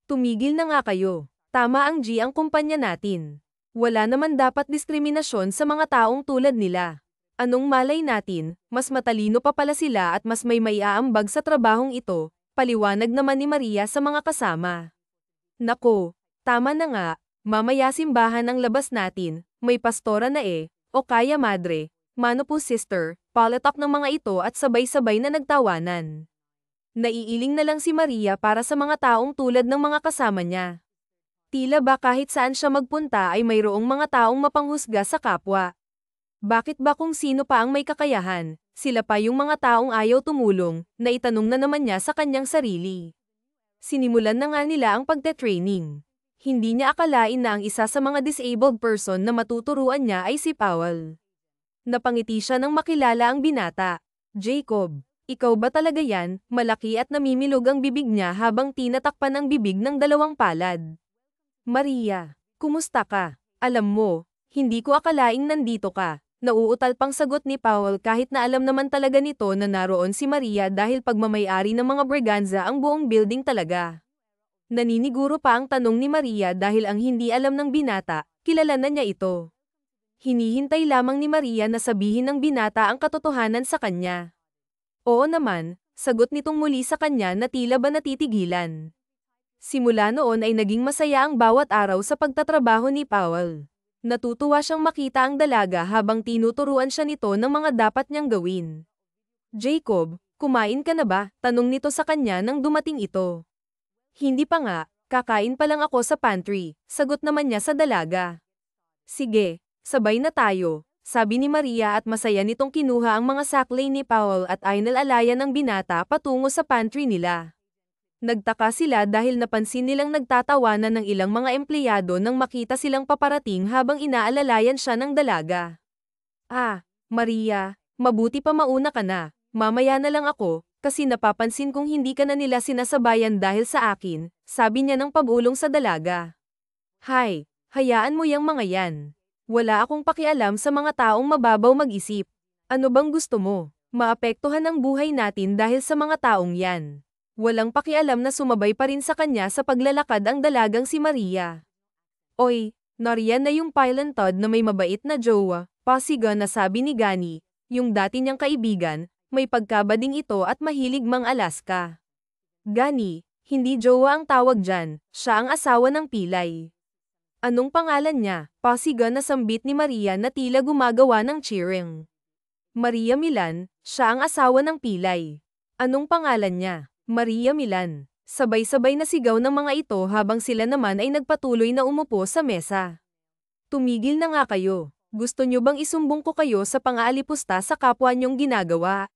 S1: Tumigil na nga kayo. Tama ang G ang kumpanya natin. Wala naman dapat diskriminasyon sa mga taong tulad nila. Anong malay natin, mas matalino pa pala sila at mas may maiaambag sa trabahong ito, paliwanag naman ni Maria sa mga kasama. Nako, tama na nga. Mamaya simbahan ang labas natin, may pastora na o kaya madre, mano po sister, palatak ng mga ito at sabay-sabay na nagtawanan. Naiiling na lang si Maria para sa mga taong tulad ng mga kasama niya. Tila ba kahit saan siya magpunta ay mayroong mga taong mapanghusga sa kapwa. Bakit ba kung sino pa ang may kakayahan, sila pa yung mga taong ayaw tumulong, na itanong na naman niya sa kanyang sarili. Sinimulan na nga nila ang pagte-training. Hindi niya akalain na ang isa sa mga disabled person na matuturuan niya ay si Powell. Napangiti siya nang makilala ang binata. Jacob, ikaw ba talaga yan? Malaki at namimilog ang bibig niya habang tinatakpan ang bibig ng 2 palad. Maria, kumusta ka? Alam mo, hindi ko akalaing nandito ka. Nauutal pang sagot ni Powell kahit na alam naman talaga nito na naroon si Maria dahil pagmamayari ng mga briganza ang buong building talaga. Naniniguro pa ang tanong ni Maria dahil ang hindi alam ng binata, kilala na niya ito. Hinihintay lamang ni Maria na sabihin ng binata ang katotohanan sa kanya. Oo naman, sagot nitong muli sa kanya na tila ba natitigilan. Simula noon ay naging masaya ang bawat araw sa pagtatrabaho ni Powell. Natutuwa siyang makita ang dalaga habang tinuturuan siya nito ng mga dapat niyang gawin. Jacob, kumain ka na ba? Tanong nito sa kanya nang dumating ito. Hindi pa nga, kakain pa lang ako sa pantry, sagot naman niya sa dalaga. Sige, sabay na tayo, sabi ni Maria at masaya nitong kinuha ang mga saklay ni Powell at inalalayan ng binata patungo sa pantry nila. Nagtaka sila dahil napansin nilang nagtatawanan ng ilang mga empleyado nang makita silang paparating habang inaalalayan siya ng dalaga. Ah, Maria, mabuti pa mauna ka na, mamaya na lang ako, kasi napapansin kong hindi ka na nila sinasabayan dahil sa akin, sabi niya ng pabulong sa dalaga. Hay, hayaan mo yang mga yan. Wala akong pakialam sa mga taong mababaw mag-isip. Ano bang gusto mo? Maapektuhan ang buhay natin dahil sa mga taong yan. Walang pakialam na sumabay pa rin sa kanya sa paglalakad ang dalagang si Maria. Oy, nariyan na yung pilotod na may mabait na jowa, pasiga na sabi ni Gani, yung dati niyang kaibigan, may pagkabading ito at mahilig mang-Alaska. Gani, hindi jowa ang tawag dyan, siya ang asawa ng pilay. Anong pangalan niya? Pasiga na sambit ni Maria na tila gumagawa ng cheering. Maria Milan, siya ang asawa ng pilay. Anong pangalan niya? Maria Milan. Sabay-sabay na sigaw ng mga ito habang sila naman ay nagpatuloy na umupo sa mesa. Tumigil na nga kayo. Gusto nyo bang isumbong ko kayo sa pang-aalipusta sa kapwa nyong ginagawa?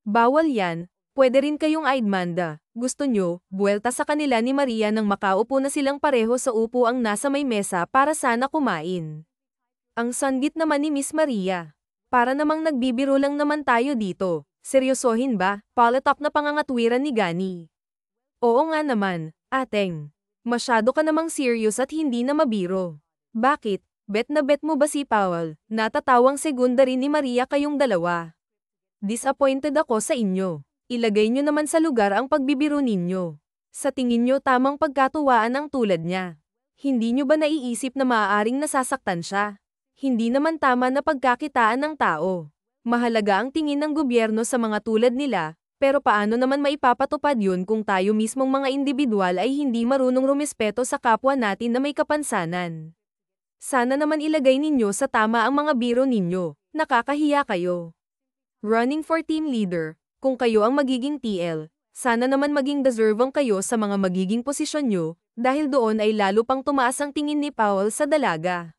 S1: Bawal yan, pwede rin kayong aidmanda. Gusto nyo, buwelta sa kanila ni Maria nang makaupo na silang pareho sa upuang nasa may mesa para sana kumain. Ang sanggit naman ni Miss Maria. Para namang nagbibiro lang naman tayo dito. Seryosohin ba? Palatak na pangangatwiran ni Gani. Oo nga naman, ateng. Masyado ka namang serious at hindi na mabiro. Bakit? Bet na bet mo ba si Powell? Natatawang segunda rin ni Maria kayong dalawa. Disappointed ako sa inyo. Ilagay nyo naman sa lugar ang pagbibiro ninyo. Sa tingin nyo tamang pagkatuwaan ang tulad niya. Hindi nyo ba naiisip na maaaring nasasaktan siya? Hindi naman tama na pagkakitaan ng tao. Mahalaga ang tingin ng gobyerno sa mga tulad nila, pero paano naman maipapatupad yun kung tayo mismong mga individual ay hindi marunong rumespeto sa kapwa natin na may kapansanan? Sana naman ilagay ninyo sa tama ang mga biro ninyo, nakakahiya kayo. Running for team leader, kung kayo ang magiging TL, sana naman maging deserving kayo sa mga magiging posisyon nyo, dahil doon ay lalo pang tumaas ang tingin ni Powell sa dalaga.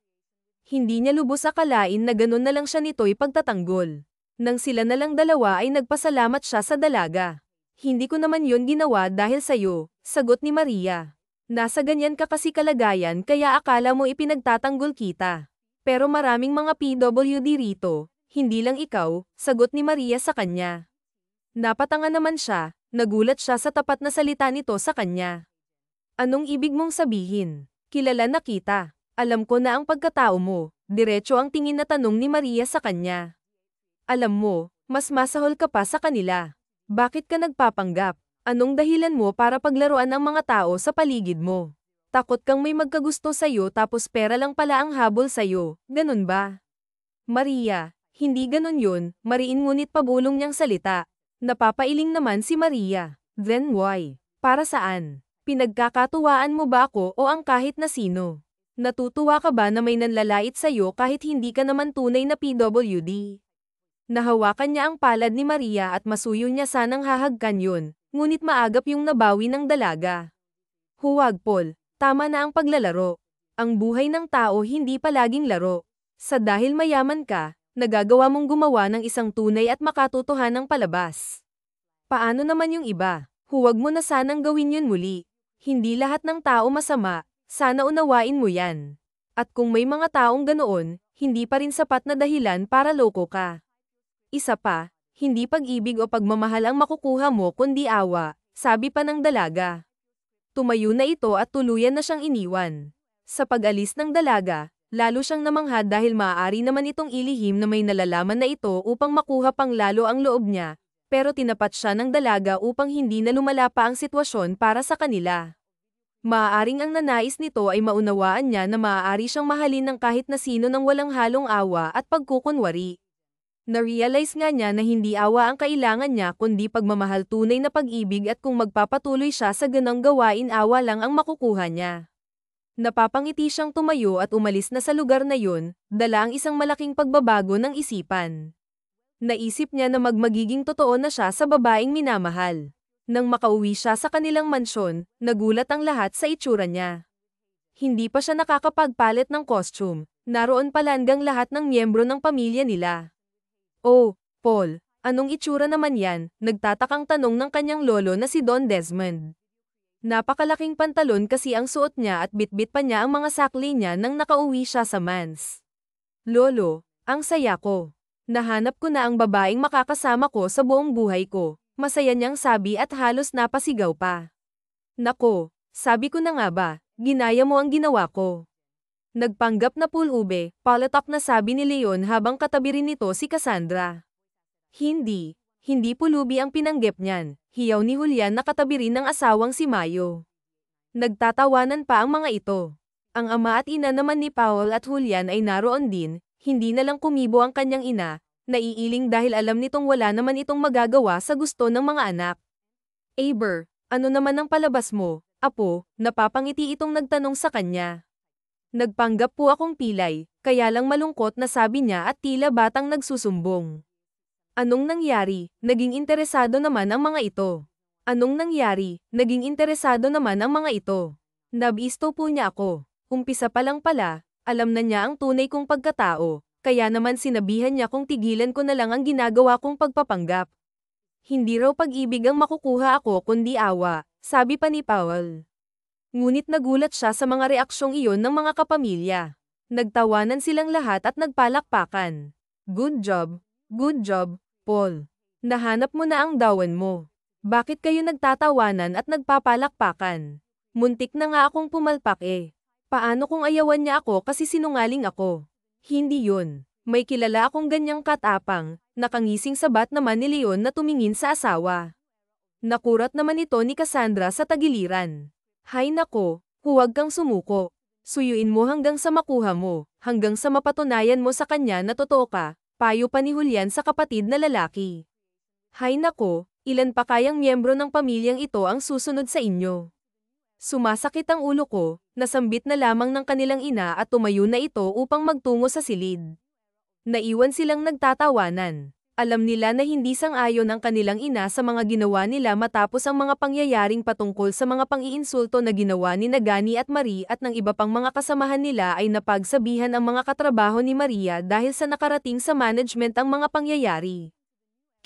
S1: Hindi niya lubos akalain na ganun na lang siya nito'y pagtatanggol. Nang sila na lang dalawa ay nagpasalamat siya sa dalaga. Hindi ko naman yun ginawa dahil sa'yo, sagot ni Maria. Nasa ganyan ka kasi kalagayan kaya akala mo ipinagtatanggol kita. Pero maraming mga PWD rito, hindi lang ikaw, sagot ni Maria sa kanya. Napatanga naman siya, nagulat siya sa tapat na salita nito sa kanya. Anong ibig mong sabihin? Kilala na kita. Alam ko na ang pagkatao mo, diretso ang tingin na tanong ni Maria sa kanya. Alam mo, mas masahol ka pa sa kanila. Bakit ka nagpapanggap? Anong dahilan mo para paglaruan ang mga tao sa paligid mo? Takot kang may magkagusto sa'yo tapos pera lang pala ang habol sa'yo, ganun ba? Maria, hindi ganun yun, mariin ngunit pabulong niyang salita. Napapailing naman si Maria. Then why? Para saan? Pinagkakatuwaan mo ba ako o ang kahit na sino? Natutuwa ka ba na may nanlalait sa'yo kahit hindi ka naman tunay na PWD? Nahawakan niya ang palad ni Maria at masuyo niya sanang hahagkan yun, ngunit maagap yung nabawi ng dalaga. Huwag Paul, tama na ang paglalaro. Ang buhay ng tao hindi palaging laro. Sa dahil mayaman ka, nagagawa mong gumawa ng isang tunay at makatotohanang palabas. Paano naman yung iba? Huwag mo na sanang gawin yun muli. Hindi lahat ng tao masama. Sana unawain mo yan. At kung may mga taong ganoon, hindi pa rin sapat na dahilan para loko ka. Isa pa, hindi pag-ibig o pagmamahal ang makukuha mo kundi awa, sabi pa ng dalaga. Tumayo na ito at tuluyan na siyang iniwan. Sa pag-alis ng dalaga, lalo siyang namangha dahil maaari naman itong ilihim na may nalalaman na ito upang makuha pang lalo ang loob niya, pero tinapat siya ng dalaga upang hindi na lumala pa ang sitwasyon para sa kanila. Maaaring ang nanais nito ay maunawaan niya na maaari siyang mahalin ng kahit na sino ng walang halong awa at pagkukunwari. Na-realize nga niya na hindi awa ang kailangan niya kundi pagmamahal tunay na pag-ibig at kung magpapatuloy siya sa ganang gawain awa lang ang makukuha niya. Napapangiti siyang tumayo at umalis na sa lugar na yun, dala ang isang malaking pagbabago ng isipan. Naisip niya na magmagiging totoo na siya sa babaeng minamahal. Nang makauwi siya sa kanilang mansyon, nagulat ang lahat sa itsura niya. Hindi pa siya nakakapagpalit ng costume, naroon pala hanggang lahat ng miyembro ng pamilya nila. Oh, Paul, anong itsura naman yan? Nagtatakang tanong ng kanyang lolo na si Don Desmond. Napakalaking pantalon kasi ang suot niya at bitbit pa niya ang mga sakli niya nang nakauwi siya sa mans. Lolo, ang saya ko. Nahanap ko na ang babaeng makakasama ko sa buong buhay ko. Masaya niyang sabi at halos napasigaw pa. Nako, sabi ko na nga ba, ginaya mo ang ginawa ko. Nagpanggap na pulube, palatak na sabi ni Leon habang katabi rin nito si Cassandra. Hindi pulubi ang pinanggep niyan, hiyaw ni Julian na katabi rin ng asawang si Mayo. Nagtatawanan pa ang mga ito. Ang ama at ina naman ni Paul at Julian ay naroon din, hindi na lang kumibo ang kanyang ina. Naiiling dahil alam nitong wala naman itong magagawa sa gusto ng mga anak. Aber, ano naman ang palabas mo, apo? Napapangiti itong nagtanong sa kanya. Nagpanggap po akong pilay, kaya lang malungkot na sabi niya at tila batang nagsusumbong. Anong nangyari? Naging interesado naman ang mga ito. Anong nangyari? Naging interesado naman ang mga ito. Nabisto po niya ako. Umpisa pa lang pala, alam na niya ang tunay kong pagkatao. Kaya naman sinabihan niya kung tigilan ko na lang ang ginagawa kong pagpapanggap. Hindi raw pag-ibig ang makukuha ako kundi awa, sabi pa ni Powell. Ngunit nagulat siya sa mga reaksyong iyon ng mga kapamilya. Nagtawanan silang lahat at nagpalakpakan. Good job, Paul. Nahanap mo na ang dawan mo. Bakit kayo nagtatawanan at nagpapalakpakan? Muntik na nga akong pumalpak eh. Paano kung ayawan niya ako kasi sinungaling ako? Hindi yun. May kilala akong ganyang katapang, nakangising sabat naman ni Leon na tumingin sa asawa. Nakurat naman ito ni Cassandra sa tagiliran. Hay nako, huwag kang sumuko. Suyuin mo hanggang sa makuha mo, hanggang sa mapatunayan mo sa kanya na totoo ka, payo pa ni Julian sa kapatid na lalaki. Hay nako, ilan pa kayang miyembro ng pamilyang ito ang susunod sa inyo? Sumasakit ang ulo ko, nasambit na lamang ng kanilang ina at tumayo na ito upang magtungo sa silid. Naiwan silang nagtatawanan. Alam nila na hindi sang-ayon ang kanilang ina sa mga ginawa nila matapos ang mga pangyayaring patungkol sa mga pang-iinsulto na ginawa ni Gani at Marie at ng iba pang mga kasamahan nila ay napagsabihan ang mga katrabaho ni Maria dahil sa nakarating sa management ang mga pangyayari.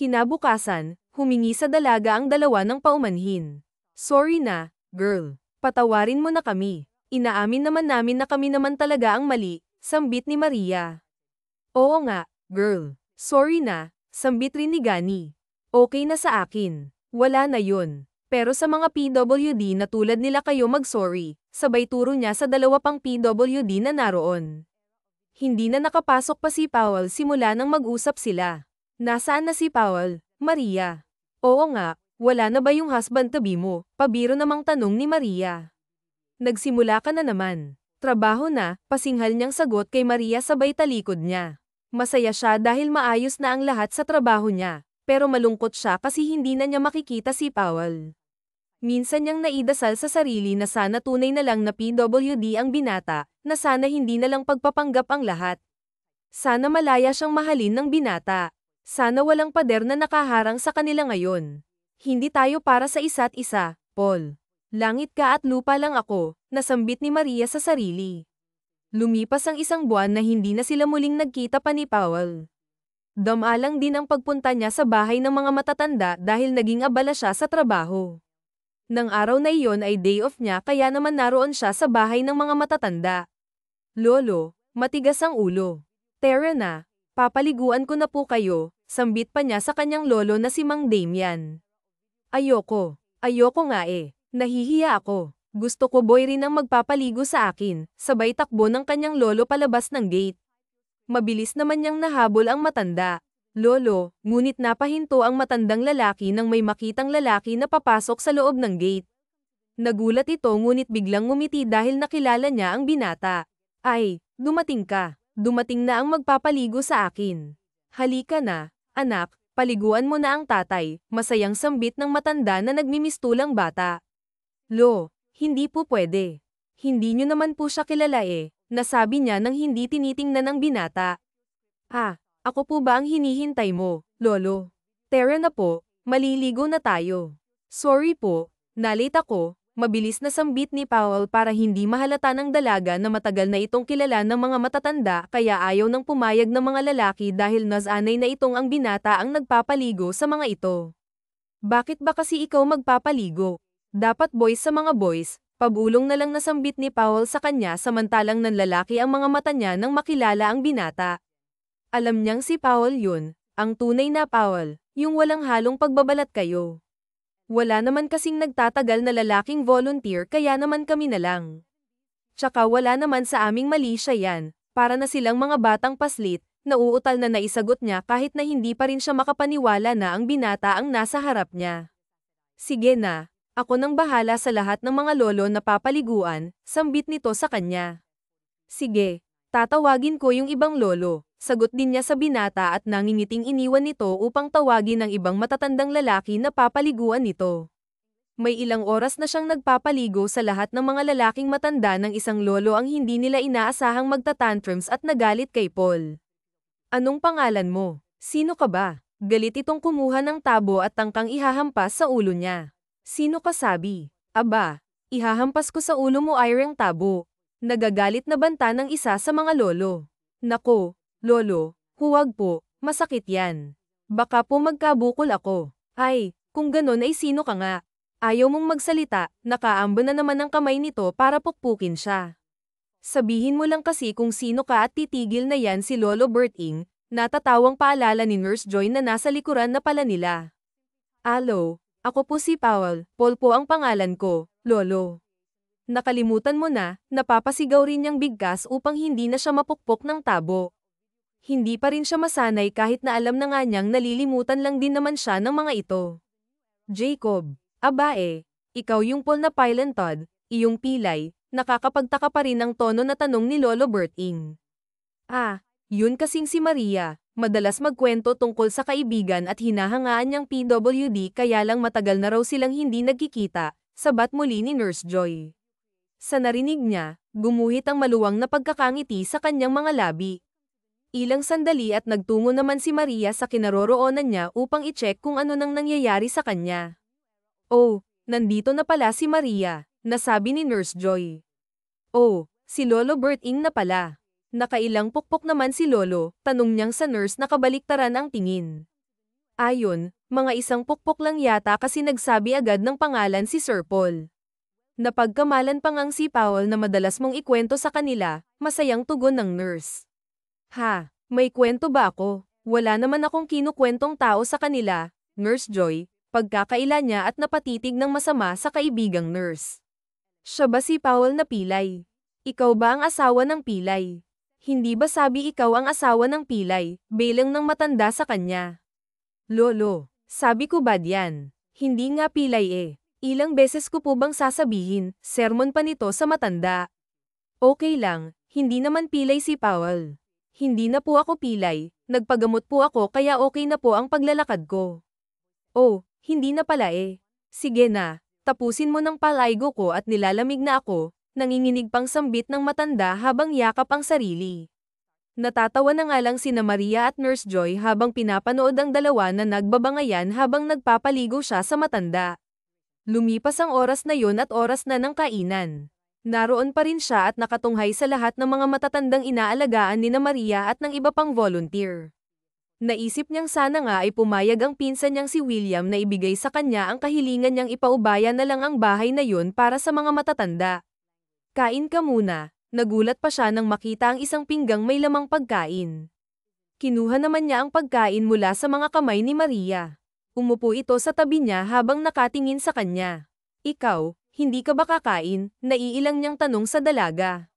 S1: Kinabukasan, humingi sa dalaga ang dalawa ng paumanhin. Sorry na, girl. Patawarin mo na kami. Inaamin naman namin na kami naman talaga ang mali, sambit ni Maria. Oo nga, girl. Sorry na, sambit rin ni Gani. Okay na sa akin. Wala na yun. Pero sa mga PWD na tulad nila kayo mag-sorry, sabay turo niya sa dalawa pang PWD na naroon. Hindi na nakapasok pa si Powell simula nang mag-usap sila. Nasaan na si Powell, Maria? Oo nga, wala na ba yung husband tabi mo? Pabiro namang tanong ni Maria. Nagsimula ka na naman. Trabaho na, pasinghal niyang sagot kay Maria sabay talikod niya. Masaya siya dahil maayos na ang lahat sa trabaho niya, pero malungkot siya kasi hindi na niya makikita si Powell. Minsan niyang naidasal sa sarili na sana tunay na lang na PWD ang binata, na sana hindi na lang pagpapanggap ang lahat. Sana malaya siyang mahalin ng binata. Sana walang pader na nakaharang sa kanila ngayon. Hindi tayo para sa isa't isa, Paul. Langit ka at lupa lang ako, nasambit ni Maria sa sarili. Lumipas ang isang buwan na hindi na sila muling nagkita pa ni Powell. Damalang din ang pagpunta niya sa bahay ng mga matatanda dahil naging abala siya sa trabaho. Nang araw na iyon ay day off niya kaya naman naroon siya sa bahay ng mga matatanda. Lolo, matigas ang ulo. Tara na, papaliguan ko na po kayo, sambit pa niya sa kanyang lolo na si Mang Damian. Ayoko nga eh, nahihiya ako. Gusto ko boy rin ang magpapaligo sa akin, sabay takbo ng kanyang lolo palabas ng gate. Mabilis naman niyang nahabol ang matanda. Lolo, ngunit napahinto ang matandang lalaki nang may makitang lalaki na papasok sa loob ng gate. Nagulat ito ngunit biglang ngumiti dahil nakilala niya ang binata. Ay, dumating ka. Dumating na ang magpapaligo sa akin. Halika na, anak, paliguan mo na ang tatay, masayang sambit ng matanda na nagmimistulang bata. Lo, hindi po pwede. Hindi nyo naman po siya kilala eh, nasabi niya nang hindi tinitingnan ng binata. Ah, ako po ba ang hinihintay mo, lolo? Tara na po, maliligo na tayo. Sorry po, nalate ako, mabilis na sambit ni Powell para hindi mahalata ng dalaga na matagal na itong kilala ng mga matatanda kaya ayaw nang pumayag ng mga lalaki dahil nasanay na itong ang binata ang nagpapaligo sa mga ito. Bakit ba kasi ikaw magpapaligo? Dapat boys sa mga boys, pabulong na lang nasambit ni Powell sa kanya samantalang nanlalaki ang mga mata niya nang makilala ang binata. Alam niyang si Powell yun, ang tunay na Powell, yung walang halong pagbabalat kayo. Wala naman kasing nagtatagal na lalaking volunteer kaya naman kami na lang. Tsaka wala naman sa aming mali siya yan, para na silang mga batang paslit, nauutal na naisagot niya kahit na hindi pa rin siya makapaniwala na ang binata ang nasa harap niya. Sige na. Ako nang bahala sa lahat ng mga lolo na papaliguan, sambit nito sa kanya. Sige, tatawagin ko yung ibang lolo, sagot din niya sa binata at nangingiting iniwan nito upang tawagin ang ibang matatandang lalaki na papaliguan nito. May ilang oras na siyang nagpapaligo sa lahat ng mga lalaking matanda ng isang lolo ang hindi nila inaasahang magtatantrums at nagalit kay Paul. Anong pangalan mo? Sino ka ba? Galit itong kumuha ng tabo at tangkang ihahampas sa ulo niya. Sino ka sabi? Aba, ihahampas ko sa ulo mo Ireng tabo. Nagagalit na banta ng isa sa mga lolo. Nako, lolo, huwag po, masakit yan. Baka po magkabukol ako. Ay, kung ganon ay sino ka nga? Ayaw mong magsalita, nakaamba na naman ang kamay nito para pukpukin siya. Sabihin mo lang kasi kung sino ka at titigil na yan si Lolo Berting, Natatawang paalala ni Nurse Joy na nasa likuran na pala nila. Alo, ako po si Paul, Paul po ang pangalan ko, Lolo. Nakalimutan mo na, napapasigaw rin niyang bigkas upang hindi na siya mapukpok ng tabo. Hindi pa rin siya masanay kahit na alam na nga niyang nalilimutan lang din naman siya ng mga ito. Jacob, abae, ikaw yung Paul na Pilentod, iyong pilay, nakakapagtaka pa rin ang tono na tanong ni Lolo Berting. Ah, yun kasing si Maria, madalas magkwento tungkol sa kaibigan at hinahangaan niyang PWD kaya lang matagal na raw silang hindi nagkikita, sabat muli ni Nurse Joy. Sa narinig niya, gumuhit ang maluwang na pagkakangiti sa kanyang mga labi. Ilang sandali at nagtungo naman si Maria sa kinaroroonan niya upang i-check kung ano nang nangyayari sa kanya. Oh, nandito na pala si Maria, nasabi ni Nurse Joy. Oh, si Lolo Berting na pala. Nakailang pukpok naman si Lolo, tanong niyang sa nurse na kabaliktaran ang tingin. Ayon, mga isang pukpok lang yata kasi nagsabi agad ng pangalan si Sir Paul. Napagkamalan pa ngang si Paul na madalas mong ikwento sa kanila, masayang tugon ng nurse. Ha, may kwento ba ako? Wala naman akong kinukwentong tao sa kanila, Nurse Joy, pagkakaila niya at napatitig ng masama sa kaibigang nurse. Siya ba si Paul na pilay? Ikaw ba ang asawa ng pilay? Hindi ba sabi ikaw ang asawa ng pilay, bilang ng matanda sa kanya? Lolo, sabi ko ba diyan? Hindi nga pilay eh. Ilang beses ko po bang sasabihin, sermon pa nito sa matanda. Okay lang, hindi naman pilay si Paul. Hindi na po ako pilay, nagpagamot po ako kaya okay na po ang paglalakad ko. Oh, hindi na pala eh. Sige na, tapusin mo ng palaygo ko at nilalamig na ako, nanginginig pang sambit ng matanda habang yakap ang sarili. Natatawa na nga lang sina Maria at Nurse Joy habang pinapanood ang dalawa na nagbabangayan habang nagpapaligo siya sa matanda. Lumipas ang oras na yon at oras na ng kainan. Naroon pa rin siya at nakatunghay sa lahat ng mga matatandang inaalagaan ni na Maria at ng iba pang volunteer. Naisip niyang sana nga ay pumayag ang pinsan niyang si William na ibigay sa kanya ang kahilingan niyang ipaubaya na lang ang bahay na yon para sa mga matatanda. Kain ka muna, nagulat pa siya nang makita ang isang pinggang may lamang pagkain. Kinuha naman niya ang pagkain mula sa mga kamay ni Maria. Umupo ito sa tabi niya habang nakatingin sa kanya. Ikaw, hindi ka ba kakain? Naiilang niyang tanong sa dalaga.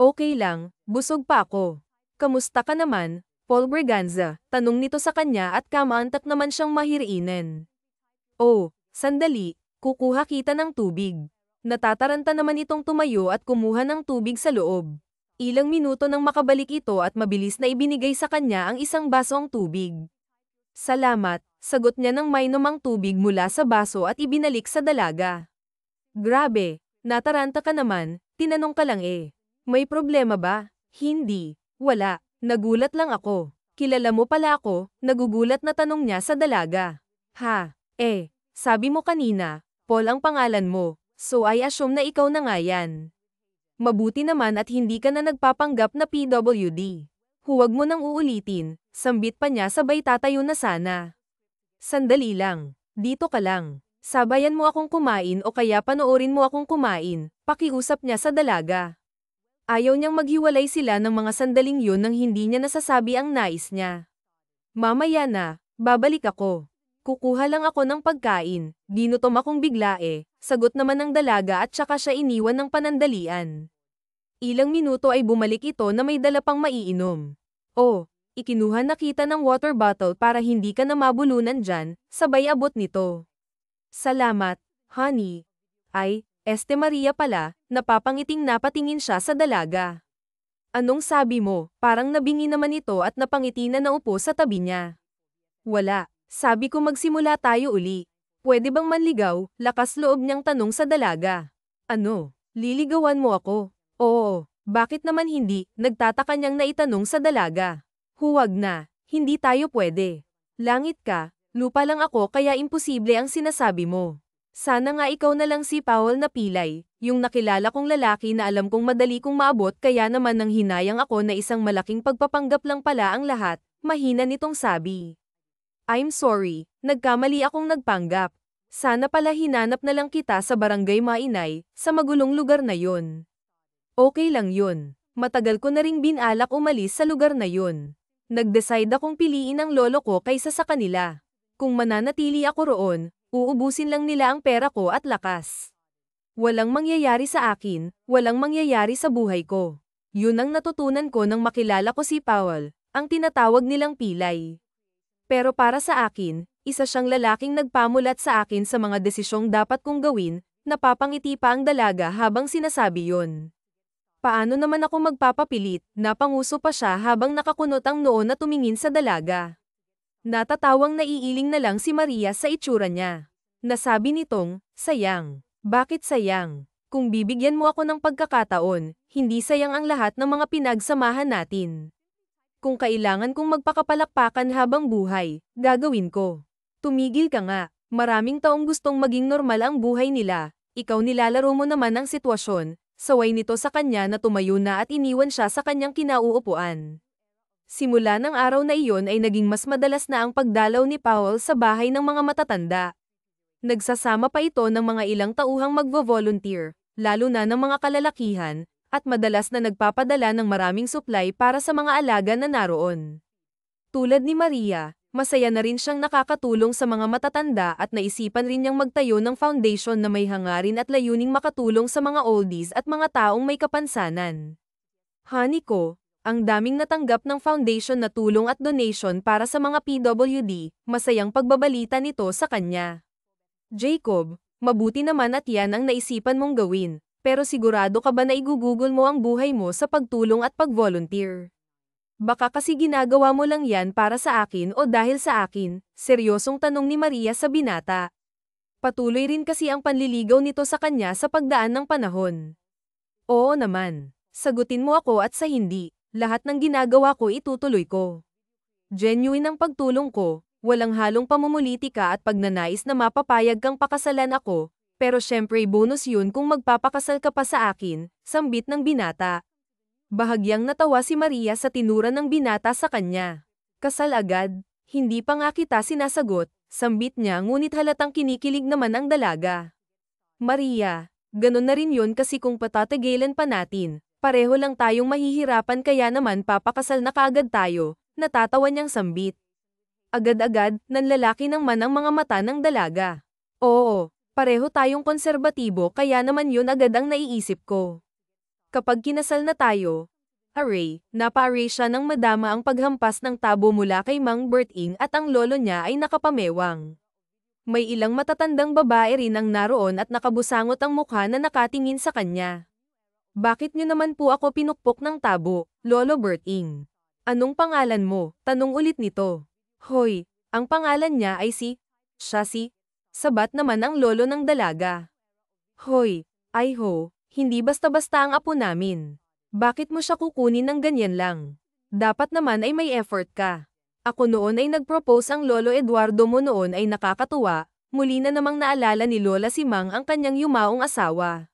S1: Okay lang, busog pa ako. Kamusta ka naman, Paul Braganza? Tanong nito sa kanya at kamaantak naman siyang mahiriinin. Oh, sandali, kukuha kita ng tubig. Natataranta naman itong tumayo at kumuha ng tubig sa loob. Ilang minuto nang makabalik ito at mabilis na ibinigay sa kanya ang isang basong tubig. Salamat, sagot niya nang mainom ang tubig mula sa baso at ibinalik sa dalaga. Grabe, nataranta ka naman, tinanong ka lang eh. May problema ba? Hindi, wala, nagulat lang ako. Kilala mo pala ako, nagugulat na tanong niya sa dalaga. Ha, sabi mo kanina, Paul ang pangalan mo. So I assume na ikaw na nga yan. Mabuti naman at hindi ka na nagpapanggap na PWD. Huwag mo nang uulitin, sambit pa niya sabay tatayo na sana. Sandali lang, dito ka lang. Sabayan mo akong kumain o kaya panoorin mo akong kumain, pakiusap niya sa dalaga. Ayaw niyang maghiwalay sila ng mga sandaling yun nang hindi niya nasasabi ang nais niya. Mamaya na, babalik ako. Kukuha lang ako ng pagkain, ginutom akong bigla sagot naman ng dalaga at saka siya iniwan ng panandalian. Ilang minuto ay bumalik ito na may dala pang maiinom. Oh, ikinuha na kita ng water bottle para hindi ka na mabulunan dyan, sabay abot nito. Salamat, honey. Ay, Este Maria pala, napapangiting napatingin siya sa dalaga. Anong sabi mo? Parang nabingi naman ito at napangiti na naupo sa tabi niya. Wala. Sabi ko magsimula tayo uli. Pwede bang manligaw? Lakas loob niyang tanong sa dalaga. Ano? Liligawan mo ako? Oo, bakit naman hindi? Nagtataka niyang naitanong sa dalaga. Huwag na, hindi tayo pwede. Langit ka, lupa lang ako kaya imposible ang sinasabi mo. Sana nga ikaw na lang si Paul na pilay, yung nakilala kong lalaki na alam kong madali kong maabot kaya naman nang hinayang ako na isang malaking pagpapanggap lang pala ang lahat, mahina nitong sabi. I'm sorry, nagkamali akong nagpanggap. Sana pala hinanap na lang kita sa barangay Mainay, sa magulong lugar na yun. Okay lang yun. Matagal ko na ring binalak umalis sa lugar na yun. Nag-decide akong piliin ang lolo ko kaysa sa kanila. Kung mananatili ako roon, uubusin lang nila ang pera ko at lakas. Walang mangyayari sa akin, walang mangyayari sa buhay ko. Yun ang natutunan ko nang makilala ko si Powell, ang tinatawag nilang pilay. Pero para sa akin, isa siyang lalaking nagpamulat sa akin sa mga desisyong dapat kong gawin, napapangiti pa ang dalaga habang sinasabi yon. Paano naman ako magpapapilit, napanguso pa siya habang nakakunot ang noo na tumingin sa dalaga. Natatawang naiiling na lang si Maria sa itsura niya. Nasabi nitong, sayang. Bakit sayang? Kung bibigyan mo ako ng pagkakataon, hindi sayang ang lahat ng mga pinagsamahan natin. Kung kailangan kong magpakapalakpakan habang buhay, gagawin ko. Tumigil ka nga, maraming taong gustong maging normal ang buhay nila, ikaw nilalaro mo naman ang sitwasyon, saway nito sa kanya na tumayo na at iniwan siya sa kanyang kinauupuan. Simula ng araw na iyon ay naging mas madalas na ang pagdalaw ni Powell sa bahay ng mga matatanda. Nagsasama pa ito ng mga ilang tauhang magvo-volunteer, lalo na ng mga kalalakihan, at madalas na nagpapadala ng maraming supply para sa mga alaga na naroon. Tulad ni Maria, masaya na rin siyang nakakatulong sa mga matatanda at naisipan rin niyang magtayo ng foundation na may hangarin at layuning makatulong sa mga oldies at mga taong may kapansanan. Honey ko, ang daming natanggap ng foundation na tulong at donation para sa mga PWD, masayang pagbabalita nito sa kanya. Jacob, mabuti naman at yan ang naisipan mong gawin, pero sigurado ka ba na igugugol mo ang buhay mo sa pagtulong at pag-volunteer? Baka kasi ginagawa mo lang yan para sa akin o dahil sa akin, seryosong tanong ni Maria sa binata. Patuloy rin kasi ang panliligaw nito sa kanya sa pagdaan ng panahon. Oo naman, sagutin mo ako at sa hindi. Lahat ng ginagawa ko itutuloy ko. Genuine ang pagtulong ko, walang halong pamumulitika at pagnanais na mapapayag kang pakasalan ako, pero syempre bonus yun kung magpapakasal ka pa sa akin, sambit ng binata. Bahagyang natawa si Maria sa tinura ng binata sa kanya. Kasal agad? Hindi pa nga kita sinasagot, sambit niya ngunit halatang kinikilig naman ang dalaga. Maria, ganun na rin yun kasi kung patatagilan pa natin. Pareho lang tayong mahihirapan kaya naman papakasal na kaagad tayo, natatawa niyang sambit. Agad-agad, nanlalaki ng man ang mga mata ng dalaga. Oo, pareho tayong konserbatibo kaya naman yun agad ang naiisip ko. Kapag kinasal na tayo, napa-array siya ng madama ang paghampas ng tabo mula kay Mang Berting at ang lolo niya ay nakapamewang. May ilang matatandang babae rin ang naroon at nakabusangot ang mukha na nakatingin sa kanya. Bakit niyo naman po ako pinukpok ng tabo, Lolo Berting? Anong pangalan mo? Tanong ulit nito. Hoy, ang pangalan niya ay siya sabat naman ang lolo ng dalaga. Hoy, ay ho, hindi basta-basta ang apo namin. Bakit mo siya kukunin ng ganyan lang? Dapat naman ay may effort ka. Ako noon ay nag-propose ang Lolo Eduardo mo noon ay nakakatuwa, muli na namang naalala ni Lola si Mang ang kanyang yumaong asawa.